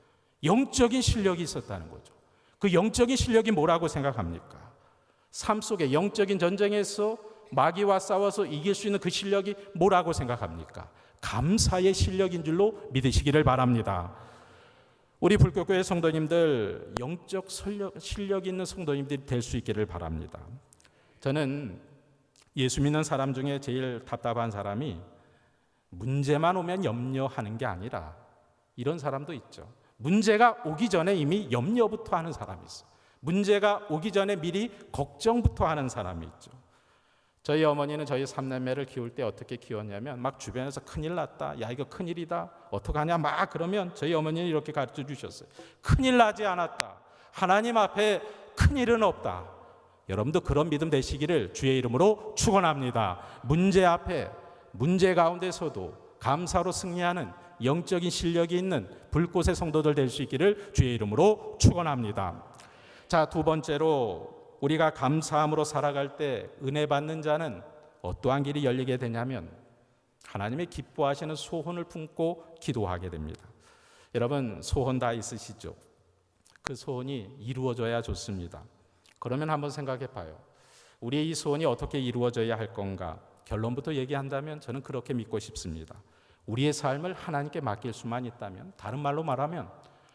영적인 실력이 있었다는 거죠. 그 영적인 실력이 뭐라고 생각합니까? 삶 속에 영적인 전쟁에서 마귀와 싸워서 이길 수 있는 그 실력이 뭐라고 생각합니까? 감사의 실력인 줄로 믿으시기를 바랍니다. 우리 불꽃교회 성도님들 영적 실력 있는 성도님들이 될 수 있기를 바랍니다. 저는 예수 믿는 사람 중에 제일 답답한 사람이 문제만 오면 염려하는 게 아니라 이런 사람도 있죠. 문제가 오기 전에 이미 염려부터 하는 사람이 있어요. 문제가 오기 전에 미리 걱정부터 하는 사람이 있죠. 저희 어머니는 저희 3남매를 키울 때 어떻게 키웠냐면 막 주변에서 큰일 났다. 야, 이거 큰일이다. 어떡하냐 막 그러면 저희 어머니는 이렇게 가르쳐 주셨어요. 큰일 나지 않았다. 하나님 앞에 큰일은 없다. 여러분도 그런 믿음 되시기를 주의 이름으로 축원합니다. 문제 앞에 문제 가운데서도 감사로 승리하는 영적인 실력이 있는 불꽃의 성도들 될 수 있기를 주의 이름으로 축원합니다. 자, 두 번째로 우리가 감사함으로 살아갈 때 은혜 받는 자는 어떠한 길이 열리게 되냐면 하나님의 기뻐하시는 소원을 품고 기도하게 됩니다. 여러분 소원 다 있으시죠? 그 소원이 이루어져야 좋습니다. 그러면 한번 생각해 봐요. 우리의 이 소원이 어떻게 이루어져야 할 건가? 결론부터 얘기한다면 저는 그렇게 믿고 싶습니다. 우리의 삶을 하나님께 맡길 수만 있다면, 다른 말로 말하면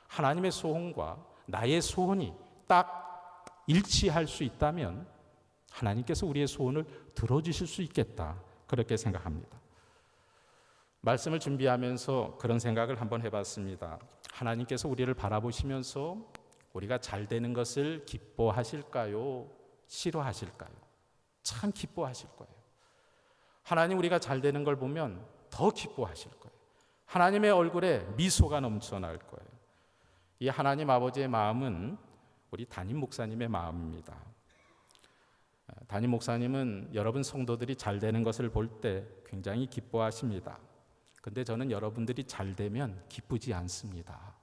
하나님의 소원과 나의 소원이 딱 일치할 수 있다면 하나님께서 우리의 소원을 들어주실 수 있겠다, 그렇게 생각합니다. 말씀을 준비하면서 그런 생각을 한번 해봤습니다. 하나님께서 우리를 바라보시면서 우리가 잘 되는 것을 기뻐하실까요? 싫어하실까요? 참 기뻐하실 거예요. 하나님 우리가 잘 되는 걸 보면 더 기뻐하실 거예요. 하나님의 얼굴에 미소가 넘쳐날 거예요. 이 하나님 아버지의 마음은 우리 담임 목사님의 마음입니다. 담임 목사님은 여러분 성도들이 잘 되는 것을 볼 때 굉장히 기뻐하십니다. 근데 저는 여러분들이 잘 되면 기쁘지 않습니다.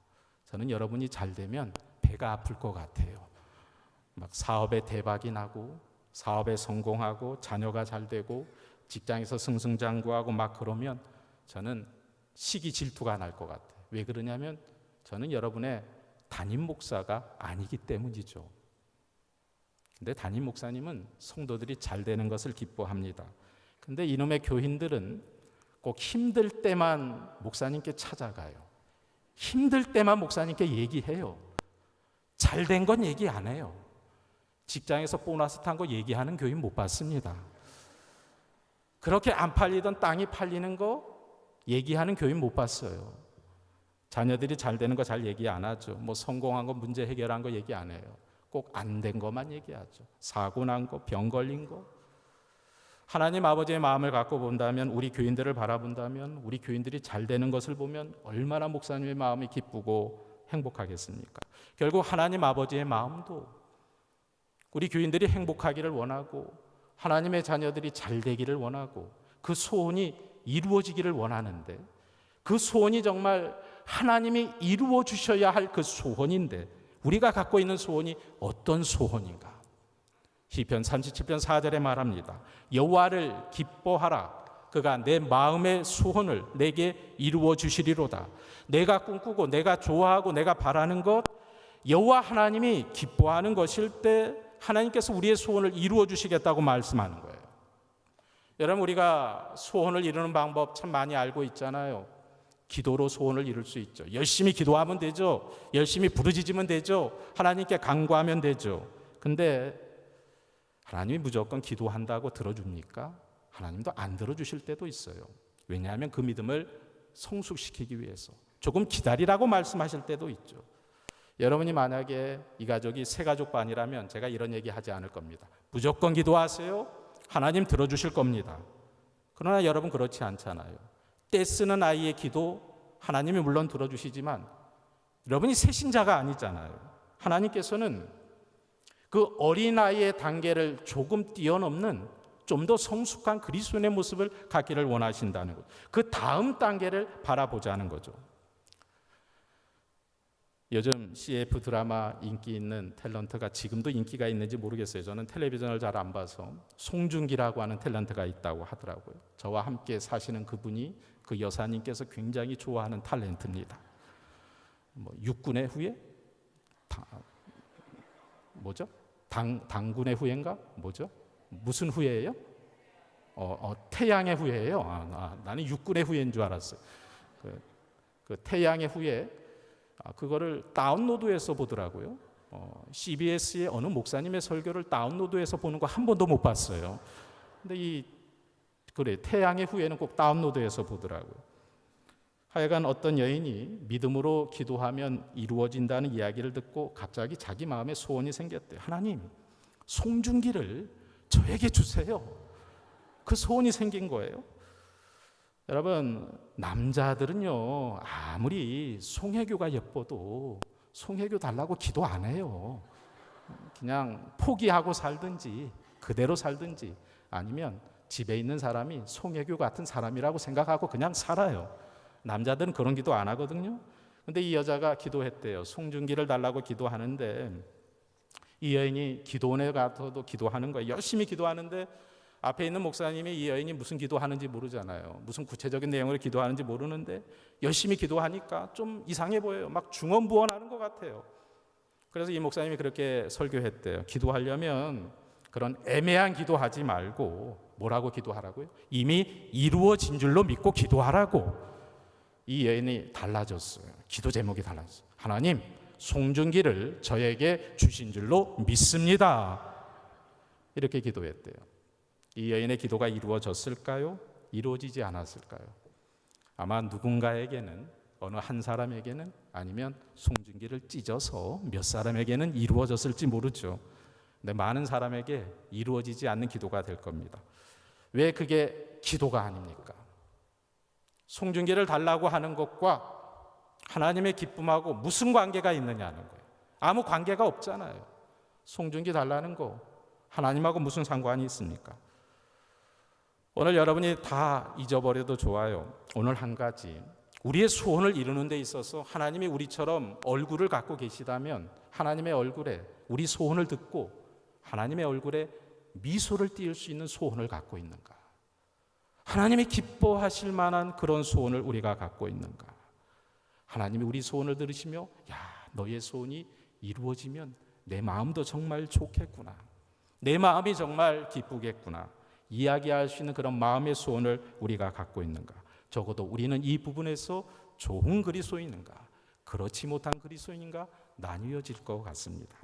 저는 여러분이 잘 되면 배가 아플 것 같아요. 막 사업에 대박이 나고 사업에 성공하고 자녀가 잘 되고 직장에서 승승장구하고 막 그러면 저는 시기 질투가 날 것 같아요. 왜 그러냐면 저는 여러분의 담임 목사가 아니기 때문이죠. 근데 담임 목사님은 성도들이 잘 되는 것을 기뻐합니다. 근데 이놈의 교인들은 꼭 힘들 때만 목사님께 찾아가요. 힘들 때만 목사님께 얘기해요. 잘 된 건 얘기 안 해요. 직장에서 보너스 탄 거 얘기하는 교인 못 봤습니다. 그렇게 안 팔리던 땅이 팔리는 거 얘기하는 교인 못 봤어요. 자녀들이 잘 되는 거 잘 얘기 안 하죠. 뭐 성공한 거, 문제 해결한 거 얘기 안 해요. 꼭 안 된 것만 얘기하죠. 사고 난 거, 병 걸린 거. 하나님 아버지의 마음을 갖고 본다면, 우리 교인들을 바라본다면, 우리 교인들이 잘 되는 것을 보면 얼마나 목사님의 마음이 기쁘고 행복하겠습니까? 결국 하나님 아버지의 마음도 우리 교인들이 행복하기를 원하고 하나님의 자녀들이 잘 되기를 원하고 그 소원이 이루어지기를 원하는데, 그 소원이 정말 하나님이 이루어 주셔야 할 그 소원인데 우리가 갖고 있는 소원이 어떤 소원인가? 시편 37편 4절에 말합니다. 여호와를 기뻐하라. 그가 내 마음의 소원을 내게 이루어 주시리로다. 내가 꿈꾸고 내가 좋아하고 내가 바라는 것, 여호와 하나님이 기뻐하는 것일 때 하나님께서 우리의 소원을 이루어 주시겠다고 말씀하는 거예요. 여러분, 우리가 소원을 이루는 방법 참 많이 알고 있잖아요. 기도로 소원을 이룰 수 있죠. 열심히 기도하면 되죠. 열심히 부르짖으면 되죠. 하나님께 간구하면 되죠. 근데 하나님이 무조건 기도한다고 들어줍니까? 하나님도 안 들어주실 때도 있어요. 왜냐하면 그 믿음을 성숙시키기 위해서 조금 기다리라고 말씀하실 때도 있죠. 여러분이 만약에 이 가족이 세 가족 반이라면 제가 이런 얘기 하지 않을 겁니다. 무조건 기도하세요. 하나님 들어주실 겁니다. 그러나 여러분 그렇지 않잖아요. 때 쓰는 아이의 기도 하나님이 물론 들어주시지만 여러분이 새신자가 아니잖아요. 하나님께서는 그 어린아이의 단계를 조금 뛰어넘는 좀 더 성숙한 그리스도인의 모습을 갖기를 원하신다는 것. 그 다음 단계를 바라보자는 거죠. 요즘 CF 드라마 인기 있는 탤런트가 지금도 인기가 있는지 모르겠어요. 저는 텔레비전을 잘 안 봐서 송중기라고 하는 탤런트가 있다고 하더라고요. 저와 함께 사시는 그분이, 그 여사님께서 굉장히 좋아하는 탤런트입니다. 뭐 육군의 후예? 뭐죠? 당군의 후예인가? 뭐죠? 무슨 후예예요? 태양의 후예예요. 나는 육군의 후예인 줄 알았어요. 그 태양의 후예, 그거를 다운로드해서 보더라고요. CBS의 어느 목사님의 설교를 다운로드해서 보는 거 한 번도 못 봤어요. 근데 태양의 후예는 꼭 다운로드해서 보더라고요. 하여간 어떤 여인이 믿음으로 기도하면 이루어진다는 이야기를 듣고 갑자기 자기 마음에 소원이 생겼대요. 하나님, 송중기를 저에게 주세요. 그 소원이 생긴 거예요. 여러분, 남자들은요, 아무리 송혜교가 예뻐도 송혜교 달라고 기도 안 해요. 그냥 포기하고 살든지 그대로 살든지, 아니면 집에 있는 사람이 송혜교 같은 사람이라고 생각하고 그냥 살아요. 남자들은 그런 기도 안 하거든요. 근데 이 여자가 기도했대요. 송중기를 달라고 기도하는데 이 여인이 기도원에 가서도 기도하는 거예요. 열심히 기도하는데 앞에 있는 목사님이 이 여인이 무슨 기도하는지 모르잖아요. 무슨 구체적인 내용으로 기도하는지 모르는데 열심히 기도하니까 좀 이상해 보여요. 막 중언부언하는 것 같아요. 그래서 이 목사님이 그렇게 설교했대요. 기도하려면 그런 애매한 기도하지 말고 뭐라고 기도하라고요? 이미 이루어진 줄로 믿고 기도하라고. 이 여인이 달라졌어요. 기도 제목이 달라졌어요. 하나님, 송중기를 저에게 주신 줄로 믿습니다. 이렇게 기도했대요. 이 여인의 기도가 이루어졌을까요? 이루어지지 않았을까요? 아마 누군가에게는, 어느 한 사람에게는, 아니면 송중기를 찢어서 몇 사람에게는 이루어졌을지 모르죠. 근데 많은 사람에게 이루어지지 않는 기도가 될 겁니다. 왜 그게 기도가 아닙니까? 송중기를 달라고 하는 것과 하나님의 기쁨하고 무슨 관계가 있느냐는 거예요. 아무 관계가 없잖아요. 송중기 달라는 거 하나님하고 무슨 상관이 있습니까? 오늘 여러분이 다 잊어버려도 좋아요. 오늘 한 가지, 우리의 소원을 이루는 데 있어서 하나님이 우리처럼 얼굴을 갖고 계시다면 하나님의 얼굴에 우리 소원을 듣고 하나님의 얼굴에 미소를 띄울 수 있는 소원을 갖고 있는가? 하나님이 기뻐하실 만한 그런 소원을 우리가 갖고 있는가? 하나님이 우리 소원을 들으시며 야, 너의 소원이 이루어지면 내 마음도 정말 좋겠구나, 내 마음이 정말 기쁘겠구나, 이야기할 수 있는 그런 마음의 소원을 우리가 갖고 있는가? 적어도 우리는 이 부분에서 좋은 그리스도인인가, 그렇지 못한 그리스도인인가 나뉘어질 것 같습니다.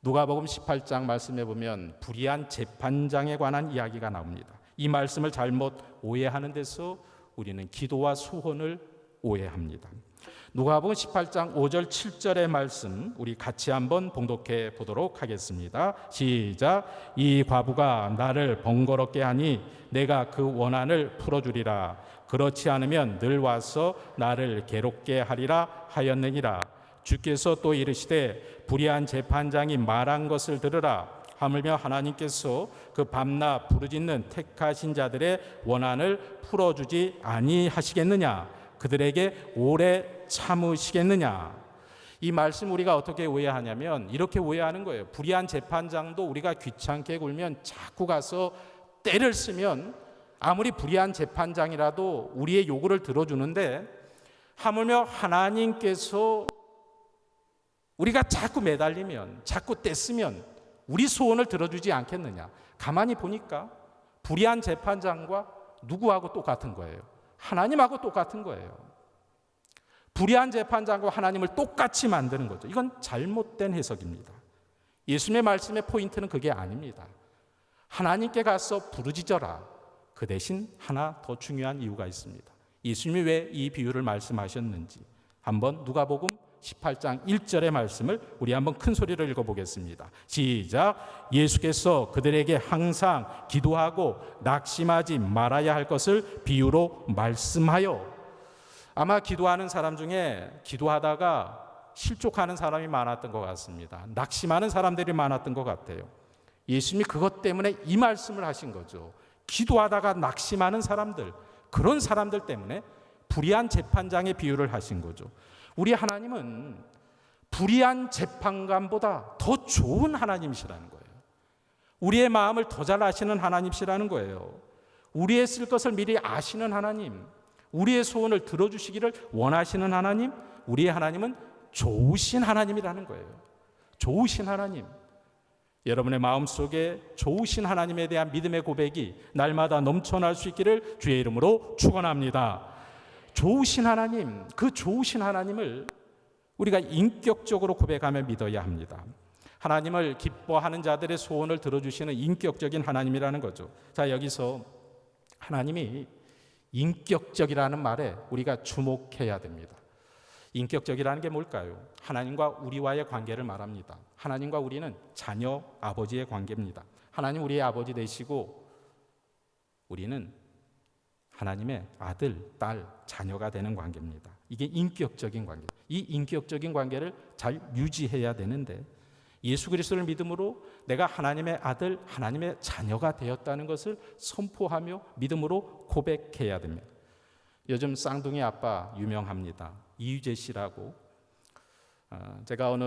누가복음 18장 말씀해 보면 불의한 재판장에 관한 이야기가 나옵니다. 이 말씀을 잘못 오해하는 데서 우리는 기도와 소원을 오해합니다. 누가복음 18장 5절 7절의 말씀 우리 같이 한번 봉독해 보도록 하겠습니다. 시작. 이 과부가 나를 번거롭게 하니 내가 그 원한을 풀어주리라. 그렇지 않으면 늘 와서 나를 괴롭게 하리라 하였느니라. 주께서 또 이르시되 불의한 재판장이 말한 것을 들으라. 하물며 하나님께서 그 밤낮 부르짖는 택하신 자들의 원한을 풀어주지 아니하시겠느냐? 그들에게 오래 참으시겠느냐? 이 말씀 우리가 어떻게 오해하냐면 이렇게 오해하는 거예요. 불의한 재판장도 우리가 귀찮게 굴면 자꾸 가서 때를 쓰면 아무리 불의한 재판장이라도 우리의 요구를 들어주는데, 하물며 하나님께서 우리가 자꾸 매달리면, 자꾸 떼쓰면 우리 소원을 들어주지 않겠느냐? 가만히 보니까 불의한 재판장과 누구하고 똑같은 거예요? 하나님하고 똑같은 거예요. 불의한 재판장과 하나님을 똑같이 만드는 거죠. 이건 잘못된 해석입니다. 예수님의 말씀의 포인트는 그게 아닙니다. 하나님께 가서 부르짖어라. 그 대신 하나 더 중요한 이유가 있습니다. 예수님이 왜 이 비유를 말씀하셨는지 한번 누가복음 18장 1절의 말씀을 우리 한번 큰 소리로 읽어보겠습니다. 시작. 예수께서 그들에게 항상 기도하고 낙심하지 말아야 할 것을 비유로 말씀하여. 아마 기도하는 사람 중에 기도하다가 실족하는 사람이 많았던 것 같습니다. 낙심하는 사람들이 많았던 것 같아요. 예수님이 그것 때문에 이 말씀을 하신 거죠. 기도하다가 낙심하는 사람들, 그런 사람들 때문에 불의한 재판장의 비유를 하신 거죠. 우리 하나님은 불의한 재판관보다 더 좋은 하나님이시라는 거예요. 우리의 마음을 더 잘 아시는 하나님이시라는 거예요. 우리의 쓸 것을 미리 아시는 하나님, 우리의 소원을 들어주시기를 원하시는 하나님, 우리의 하나님은 좋으신 하나님이라는 거예요. 좋으신 하나님. 여러분의 마음속에 좋으신 하나님에 대한 믿음의 고백이 날마다 넘쳐날 수 있기를 주의 이름으로 축원합니다. 좋으신 하나님, 그 좋으신 하나님을 우리가 인격적으로 고백하며 믿어야 합니다. 하나님을 기뻐하는 자들의 소원을 들어주시는 인격적인 하나님이라는 거죠. 자, 여기서 하나님이 인격적이라는 말에 우리가 주목해야 됩니다. 인격적이라는 게 뭘까요? 하나님과 우리와의 관계를 말합니다. 하나님과 우리는 자녀, 아버지의 관계입니다. 하나님 우리의 아버지 되시고 우리는 하나님의 아들, 딸, 자녀가 되는 관계입니다. 이게 인격적인 관계. 이 인격적인 관계를 잘 유지해야 되는데 예수 그리스도를 믿음으로 내가 하나님의 아들, 하나님의 자녀가 되었다는 것을 선포하며 믿음으로 고백해야 됩니다. 요즘 쌍둥이 아빠 유명합니다. 이휘재 씨라고. 제가 어느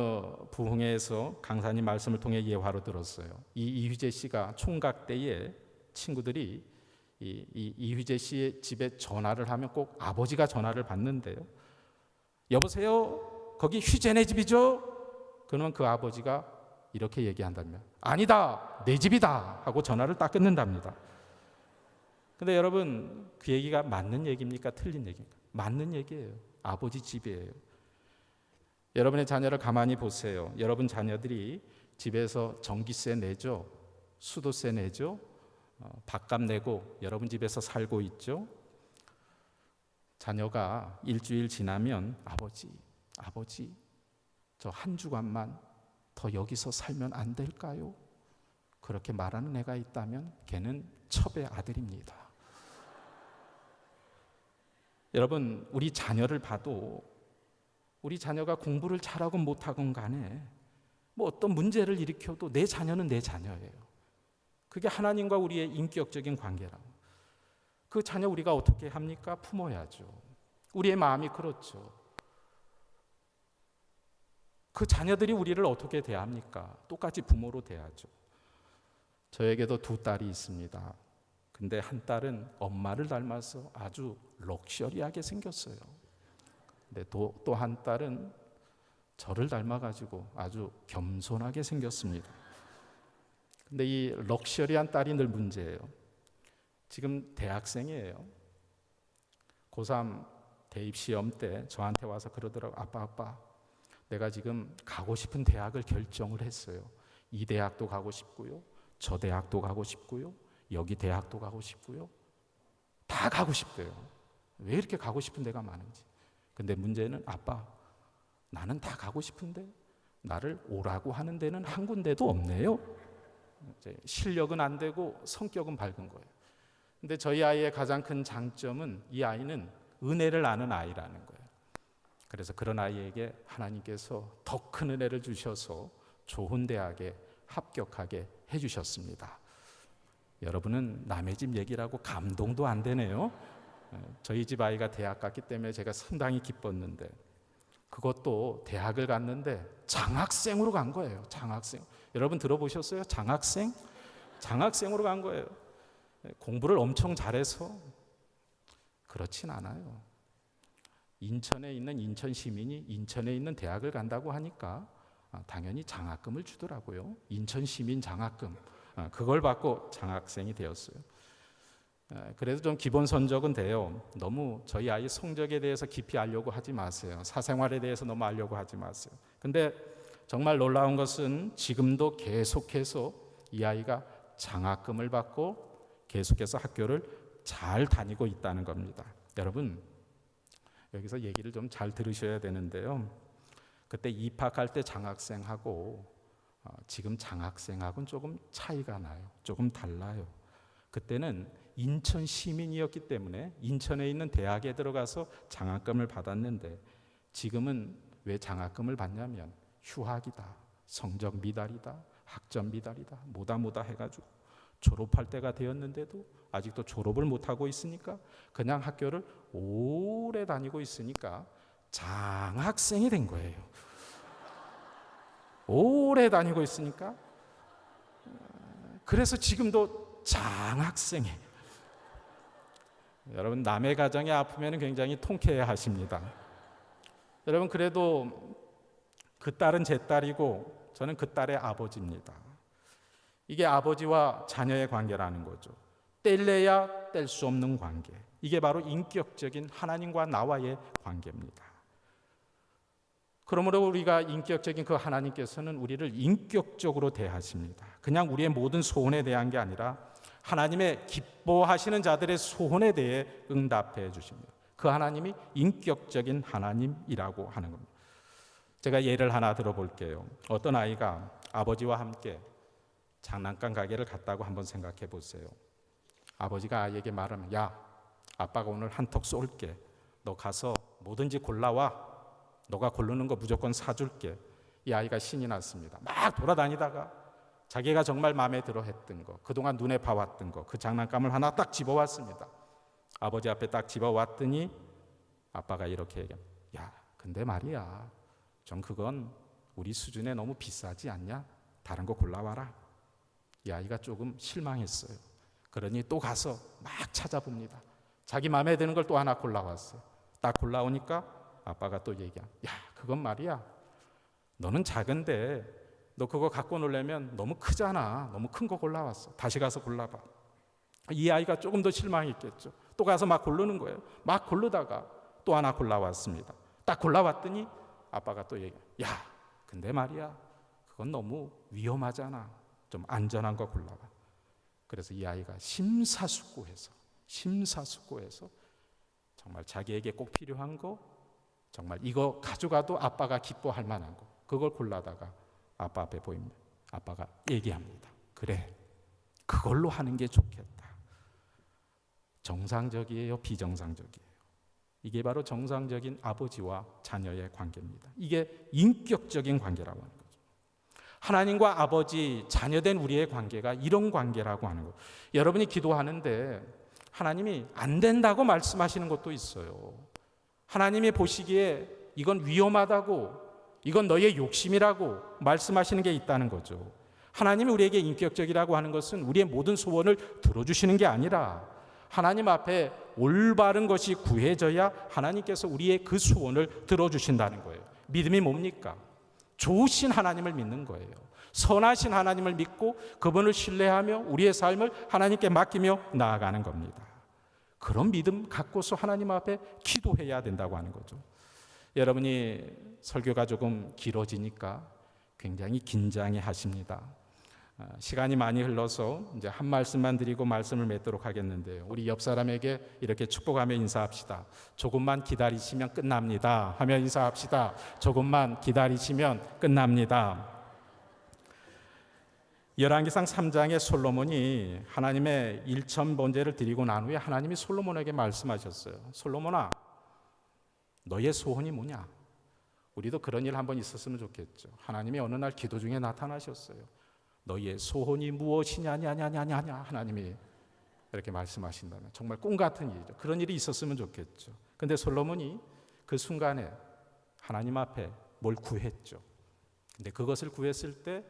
부흥회에서 강사님 말씀을 통해 예화로 들었어요. 이 이휘재 씨가 총각 때에 친구들이 이휘재 씨의 집에 전화를 하면 꼭 아버지가 전화를 받는데요. 여보세요? 거기 휘재네 집이죠? 그러면 그 아버지가 이렇게 얘기한다면 아니다, 내 집이다 하고 전화를 딱 끊는답니다. 근데 여러분, 그 얘기가 맞는 얘기입니까? 틀린 얘기입니까? 맞는 얘기예요. 아버지 집이에요. 여러분의 자녀를 가만히 보세요. 여러분 자녀들이 집에서 전기세 내죠, 수도세 내죠, 밥값 내고 여러분 집에서 살고 있죠. 자녀가 일주일 지나면 아버지 저 한 주간만 더 여기서 살면 안 될까요? 그렇게 말하는 애가 있다면 걔는 첩의 아들입니다. 여러분, 우리 자녀를 봐도 우리 자녀가 공부를 잘하건 못하건 간에 뭐 어떤 문제를 일으켜도 내 자녀는 내 자녀예요. 그게 하나님과 우리의 인격적인 관계라고. 그 자녀 우리가 어떻게 합니까? 품어야죠. 우리의 마음이 그렇죠. 그 자녀들이 우리를 어떻게 대합니까? 똑같이 부모로 대하죠. 저에게도 두 딸이 있습니다. 근데 한 딸은 엄마를 닮아서 아주 럭셔리하게 생겼어요. 근데 또 한 딸은 저를 닮아가지고 아주 겸손하게 생겼습니다. 근데 이 럭셔리한 딸이 늘 문제예요. 지금 대학생이에요. 고3 대입시험 때 저한테 와서 그러더라고요. 아빠, 내가 지금 가고 싶은 대학을 결정을 했어요. 이 대학도 가고 싶고요, 저 대학도 가고 싶고요, 여기 대학도 가고 싶고요. 다 가고 싶대요. 왜 이렇게 가고 싶은 데가 많은지. 근데 문제는 아빠, 나는 다 가고 싶은데 나를 오라고 하는 데는 한 군데도 없네요. 실력은 안 되고 성격은 밝은 거예요. 근데 저희 아이의 가장 큰 장점은 이 아이는 은혜를 아는 아이라는 거예요. 그래서 그런 아이에게 하나님께서 더 큰 은혜를 주셔서 좋은 대학에 합격하게 해주셨습니다. 여러분은 남의 집 얘기라고 감동도 안 되네요. 저희 집 아이가 대학 갔기 때문에 제가 상당히 기뻤는데, 그것도 대학을 갔는데 장학생으로 간 거예요. 장학생. 여러분 들어보셨어요? 장학생? 장학생으로 간 거예요. 공부를 엄청 잘해서 그렇진 않아요. 인천에 있는 인천 시민이 인천에 있는 대학을 간다고 하니까 당연히 장학금을 주더라고요. 인천 시민 장학금. 그걸 받고 장학생이 되었어요. 그래도 좀 기본 선적은 돼요. 너무 저희 아이 성적에 대해서 깊이 알려고 하지 마세요. 사생활에 대해서 너무 알려고 하지 마세요. 근데 정말 놀라운 것은 지금도 계속해서 이 아이가 장학금을 받고 계속해서 학교를 잘 다니고 있다는 겁니다. 여러분, 여기서 얘기를 좀 잘 들으셔야 되는데요. 그때 입학할 때 장학생하고 지금 장학생하고는 조금 차이가 나요. 조금 달라요. 그때는 인천 시민이었기 때문에 인천에 있는 대학에 들어가서 장학금을 받았는데, 지금은 왜 장학금을 받냐면 휴학이다, 성적 미달이다, 학점 미달이다, 뭐다 해가지고 졸업할 때가 되었는데도 아직도 졸업을 못하고 있으니까 그냥 학교를 오래 다니고 있으니까 장학생이 된 거예요. 오래 다니고 있으니까. 그래서 지금도 장학생이에요. 여러분, 남의 가정에 아프면 굉장히 통쾌해 하십니다. 여러분, 그래도 그 딸은 제 딸이고 저는 그 딸의 아버지입니다. 이게 아버지와 자녀의 관계라는 거죠. 뗄래야 뗄 수 없는 관계. 이게 바로 인격적인 하나님과 나와의 관계입니다. 그러므로 우리가 인격적인 그 하나님께서는 우리를 인격적으로 대하십니다. 그냥 우리의 모든 소원에 대한 게 아니라 하나님의 기뻐하시는 자들의 소원에 대해 응답해 주십니다. 그 하나님이 인격적인 하나님이라고 하는 겁니다. 제가 예를 하나 들어볼게요. 어떤 아이가 아버지와 함께 장난감 가게를 갔다고 한번 생각해 보세요. 아버지가 아이에게 말하면, 야, 아빠가 오늘 한턱 쏠게. 너 가서 뭐든지 골라와. 너가 고르는 거 무조건 사줄게. 이 아이가 신이 났습니다. 막 돌아다니다가 자기가 정말 마음에 들어 했던 거, 그동안 눈에 봐왔던 거, 그 장난감을 하나 딱 집어왔습니다. 아버지 앞에 딱 집어왔더니 아빠가 이렇게 얘기합니다. 야, 근데 말이야, 좀 그건 우리 수준에 너무 비싸지 않냐? 다른 거 골라와라. 이 아이가 조금 실망했어요. 그러니 또 가서 막 찾아봅니다. 자기 마음에 드는 걸 또 하나 골라왔어요. 딱 골라오니까 아빠가 또 얘기야. 야, 그건 말이야. 너는 작은데 너 그거 갖고 놀려면 너무 크잖아. 너무 큰 거 골라왔어. 다시 가서 골라봐. 이 아이가 조금 더 실망했겠죠. 또 가서 막 고르는 거예요. 막 고르다가 또 하나 골라왔습니다. 딱 골라왔더니 아빠가 또 얘기해. 야, 근데 말이야. 그건 너무 위험하잖아. 좀 안전한 거 골라봐. 그래서 이 아이가 심사숙고해서 정말 자기에게 꼭 필요한 거, 정말 이거 가져가도 아빠가 기뻐할 만한 거, 그걸 골라다가 아빠 앞에 보입니다. 아빠가 얘기합니다. 그래, 그걸로 하는 게 좋겠다. 정상적이에요, 비정상적이에요? 이게 바로 정상적인 아버지와 자녀의 관계입니다. 이게 인격적인 관계라고 하는 거죠. 하나님과 아버지, 자녀된 우리의 관계가 이런 관계라고 하는 거예요. 여러분이 기도하는데 하나님이 안 된다고 말씀하시는 것도 있어요. 하나님이 보시기에 이건 위험하다고, 이건 너의 욕심이라고 말씀하시는 게 있다는 거죠. 하나님이 우리에게 인격적이라고 하는 것은 우리의 모든 소원을 들어주시는 게 아니라 하나님 앞에 올바른 것이 구해져야 하나님께서 우리의 그 소원을 들어주신다는 거예요. 믿음이 뭡니까? 좋으신 하나님을 믿는 거예요. 선하신 하나님을 믿고 그분을 신뢰하며 우리의 삶을 하나님께 맡기며 나아가는 겁니다. 그런 믿음 갖고서 하나님 앞에 기도해야 된다고 하는 거죠. 여러분이 설교가 조금 길어지니까 굉장히 긴장해 하십니다. 시간이 많이 흘러서 이제 한 말씀만 드리고 말씀을 맺도록 하겠는데요. 우리 옆 사람에게 이렇게 축복하며 인사합시다. 조금만 기다리시면 끝납니다. 하며 인사합시다. 조금만 기다리시면 끝납니다. 열왕기상 3장에 솔로몬이 하나님의 일천 번제를 드리고 난 후에 하나님이 솔로몬에게 말씀하셨어요. 솔로몬아, 너의 소원이 뭐냐? 우리도 그런 일 한번 있었으면 좋겠죠. 하나님이 어느 날 기도 중에 나타나셨어요. 너의 소원이 무엇이냐냐 하나님이 이렇게 말씀하신다면 정말 꿈 같은 일이죠. 그런 일이 있었으면 좋겠죠. 근데 솔로몬이 그 순간에 하나님 앞에 뭘 구했죠. 근데 그것을 구했을 때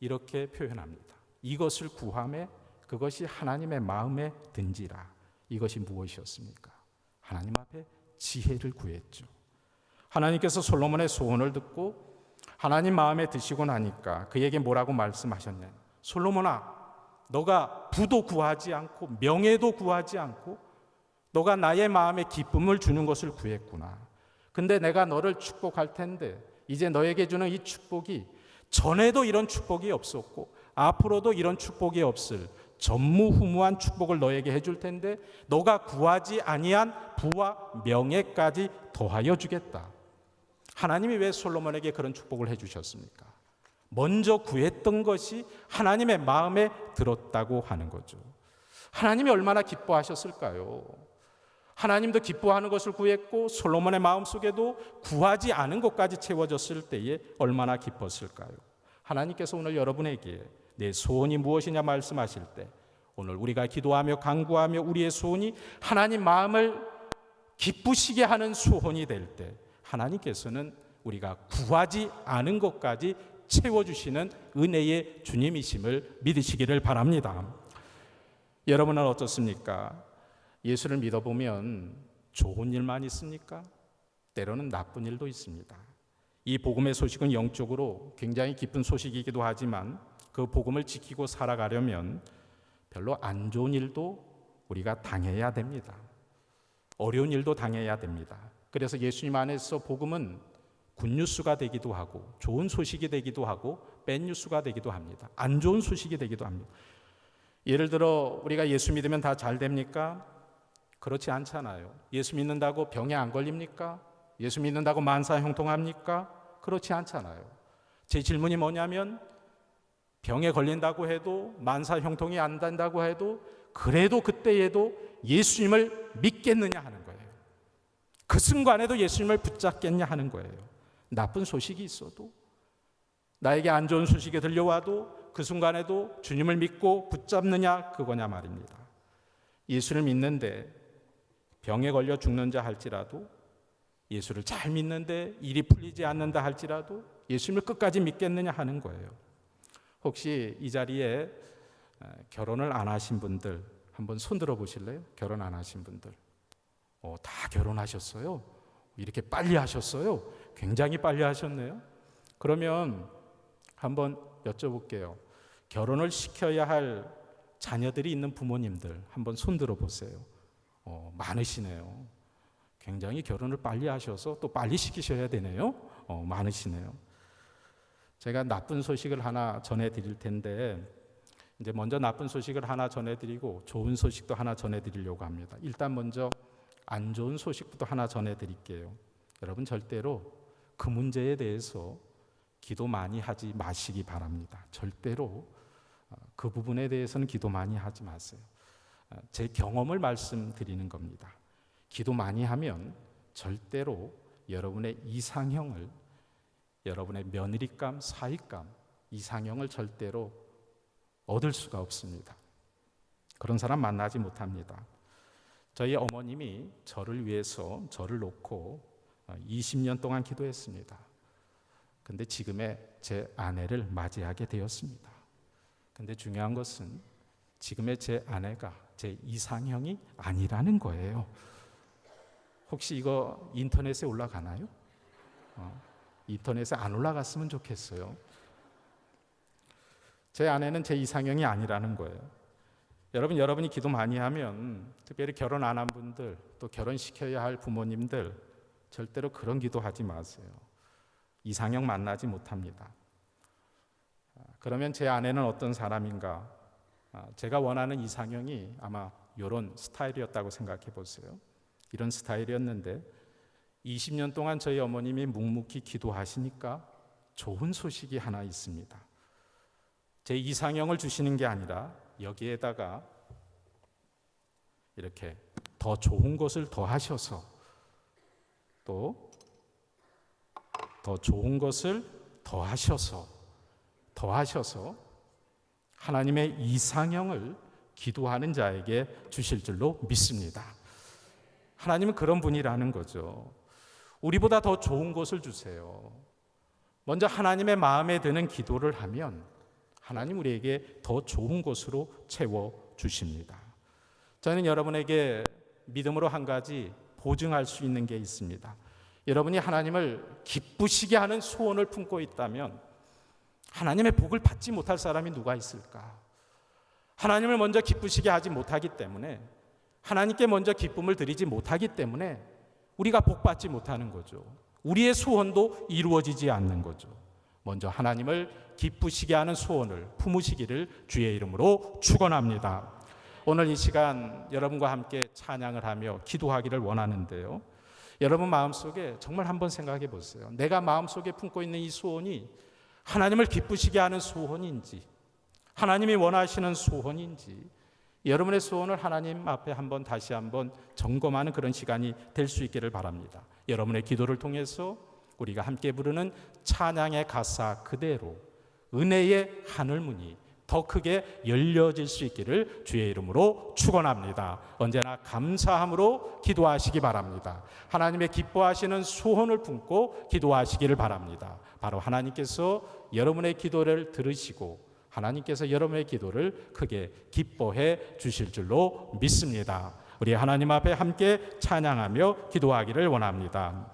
이렇게 표현합니다. 이것을 구하매 그것이 하나님의 마음에 든지라. 이것이 무엇이었습니까? 하나님 앞에 지혜를 구했죠. 하나님께서 솔로몬의 소원을 듣고 하나님 마음에 드시고 나니까 그에게 뭐라고 말씀하셨냐? 솔로몬아, 너가 부도 구하지 않고 명예도 구하지 않고 너가 나의 마음에 기쁨을 주는 것을 구했구나. 근데 내가 너를 축복할 텐데 이제 너에게 주는 이 축복이 전에도 이런 축복이 없었고 앞으로도 이런 축복이 없을 전무후무한 축복을 너에게 해줄 텐데 너가 구하지 아니한 부와 명예까지 더하여 주겠다. 하나님이 왜 솔로몬에게 그런 축복을 해주셨습니까? 먼저 구했던 것이 하나님의 마음에 들었다고 하는 거죠. 하나님이 얼마나 기뻐하셨을까요? 하나님도 기뻐하는 것을 구했고 솔로몬의 마음속에도 구하지 않은 것까지 채워졌을 때에 얼마나 기뻤을까요? 하나님께서 오늘 여러분에게 내 소원이 무엇이냐 말씀하실 때 오늘 우리가 기도하며 간구하며 우리의 소원이 하나님 마음을 기쁘시게 하는 소원이 될 때 하나님께서는 우리가 구하지 않은 것까지 채워주시는 은혜의 주님이심을 믿으시기를 바랍니다. 여러분은 어떻습니까? 예수를 믿어보면 좋은 일만 있습니까? 때로는 나쁜 일도 있습니다. 이 복음의 소식은 영적으로 굉장히 기쁜 소식이기도 하지만 그 복음을 지키고 살아가려면 별로 안 좋은 일도 우리가 당해야 됩니다. 어려운 일도 당해야 됩니다. 그래서 예수님 안에서 복음은 굿뉴스가 되기도 하고 좋은 소식이 되기도 하고 밴뉴스가 되기도 합니다. 안 좋은 소식이 되기도 합니다. 예를 들어 우리가 예수 믿으면 다 잘 됩니까? 그렇지 않잖아요. 예수 믿는다고 병에 안 걸립니까? 예수 믿는다고 만사 형통합니까? 그렇지 않잖아요. 제 질문이 뭐냐면 병에 걸린다고 해도 만사 형통이 안 된다고 해도 그래도 그때에도 예수님을 믿겠느냐 하는 거예요. 그 순간에도 예수님을 붙잡겠냐 하는 거예요. 나쁜 소식이 있어도 나에게 안 좋은 소식이 들려와도 그 순간에도 주님을 믿고 붙잡느냐 그거냐 말입니다. 예수를 믿는데 병에 걸려 죽는 자 할지라도 예수를 잘 믿는데 일이 풀리지 않는다 할지라도 예수님을 끝까지 믿겠느냐 하는 거예요. 혹시 이 자리에 결혼을 안 하신 분들 한번 손 들어 보실래요? 결혼 안 하신 분들. 다 결혼하셨어요? 이렇게 빨리 하셨어요? 굉장히 빨리 하셨네요. 그러면 한번 여쭤볼게요. 결혼을 시켜야 할 자녀들이 있는 부모님들 한번 손 들어 보세요. 많으시네요. 굉장히 결혼을 빨리 하셔서 또 빨리 시키셔야 되네요. 많으시네요. 제가 나쁜 소식을 하나 전해드릴 텐데, 이제 먼저 나쁜 소식을 하나 전해드리고 좋은 소식도 하나 전해드리려고 합니다. 일단 먼저 안 좋은 소식부터 하나 전해드릴게요. 여러분 절대로 그 문제에 대해서 기도 많이 하지 마시기 바랍니다. 절대로 그 부분에 대해서는 기도 많이 하지 마세요. 제 경험을 말씀드리는 겁니다. 기도 많이 하면 절대로 여러분의 이상형을, 여러분의 며느리감, 사위감, 이상형을 절대로 얻을 수가 없습니다. 그런 사람 만나지 못합니다. 저희 어머님이 저를 위해서 저를 놓고 20년 동안 기도했습니다. 근데 지금의 제 아내를 맞이하게 되었습니다. 근데 중요한 것은 지금의 제 아내가 제 이상형이 아니라는 거예요. 혹시 이거 인터넷에 올라가나요? 인터넷에 안 올라갔으면 좋겠어요. 제 아내는 제 이상형이 아니라는 거예요. 여러분이 기도 많이 하면, 특별히 결혼 안 한 분들, 또 결혼시켜야 할 부모님들, 절대로 그런 기도하지 마세요. 이상형 만나지 못합니다. 그러면 제 아내는 어떤 사람인가? 제가 원하는 이상형이 아마 이런 스타일이었다고 생각해 보세요. 이런 스타일이었는데 20년 동안 저희 어머님이 묵묵히 기도하시니까 좋은 소식이 하나 있습니다. 제 이상형을 주시는 게 아니라 여기에다가 이렇게 더 좋은 것을 더하셔서, 또 더 좋은 것을 더하셔서 하나님의 이상형을 기도하는 자에게 주실 줄로 믿습니다. 하나님은 그런 분이라는 거죠. 우리보다 더 좋은 것을 주세요. 먼저 하나님의 마음에 드는 기도를 하면 하나님 우리에게 더 좋은 것으로 채워주십니다. 저는 여러분에게 믿음으로 한 가지 보증할 수 있는 게 있습니다. 여러분이 하나님을 기쁘시게 하는 소원을 품고 있다면 하나님의 복을 받지 못할 사람이 누가 있을까? 하나님을 먼저 기쁘시게 하지 못하기 때문에, 하나님께 먼저 기쁨을 드리지 못하기 때문에 우리가 복 받지 못하는 거죠. 우리의 소원도 이루어지지 않는 거죠. 먼저 하나님을 기쁘시게 하는 소원을 품으시기를 주의 이름으로 축원합니다. 오늘 이 시간 여러분과 함께 찬양을 하며 기도하기를 원하는데요. 여러분 마음속에 정말 한번 생각해 보세요. 내가 마음속에 품고 있는 이 소원이 하나님을 기쁘시게 하는 소원인지, 하나님이 원하시는 소원인지, 여러분의 소원을 하나님 앞에 다시 한번 점검하는 그런 시간이 될 수 있기를 바랍니다. 여러분의 기도를 통해서 우리가 함께 부르는 찬양의 가사 그대로 은혜의 하늘문이 더 크게 열려질 수 있기를 주의 이름으로 축원합니다. 언제나 감사함으로 기도하시기 바랍니다. 하나님의 기뻐하시는 소원을 품고 기도하시기를 바랍니다. 바로 하나님께서 여러분의 기도를 들으시고 하나님께서 여러분의 기도를 크게 기뻐해 주실 줄로 믿습니다. 우리 하나님 앞에 함께 찬양하며 기도하기를 원합니다.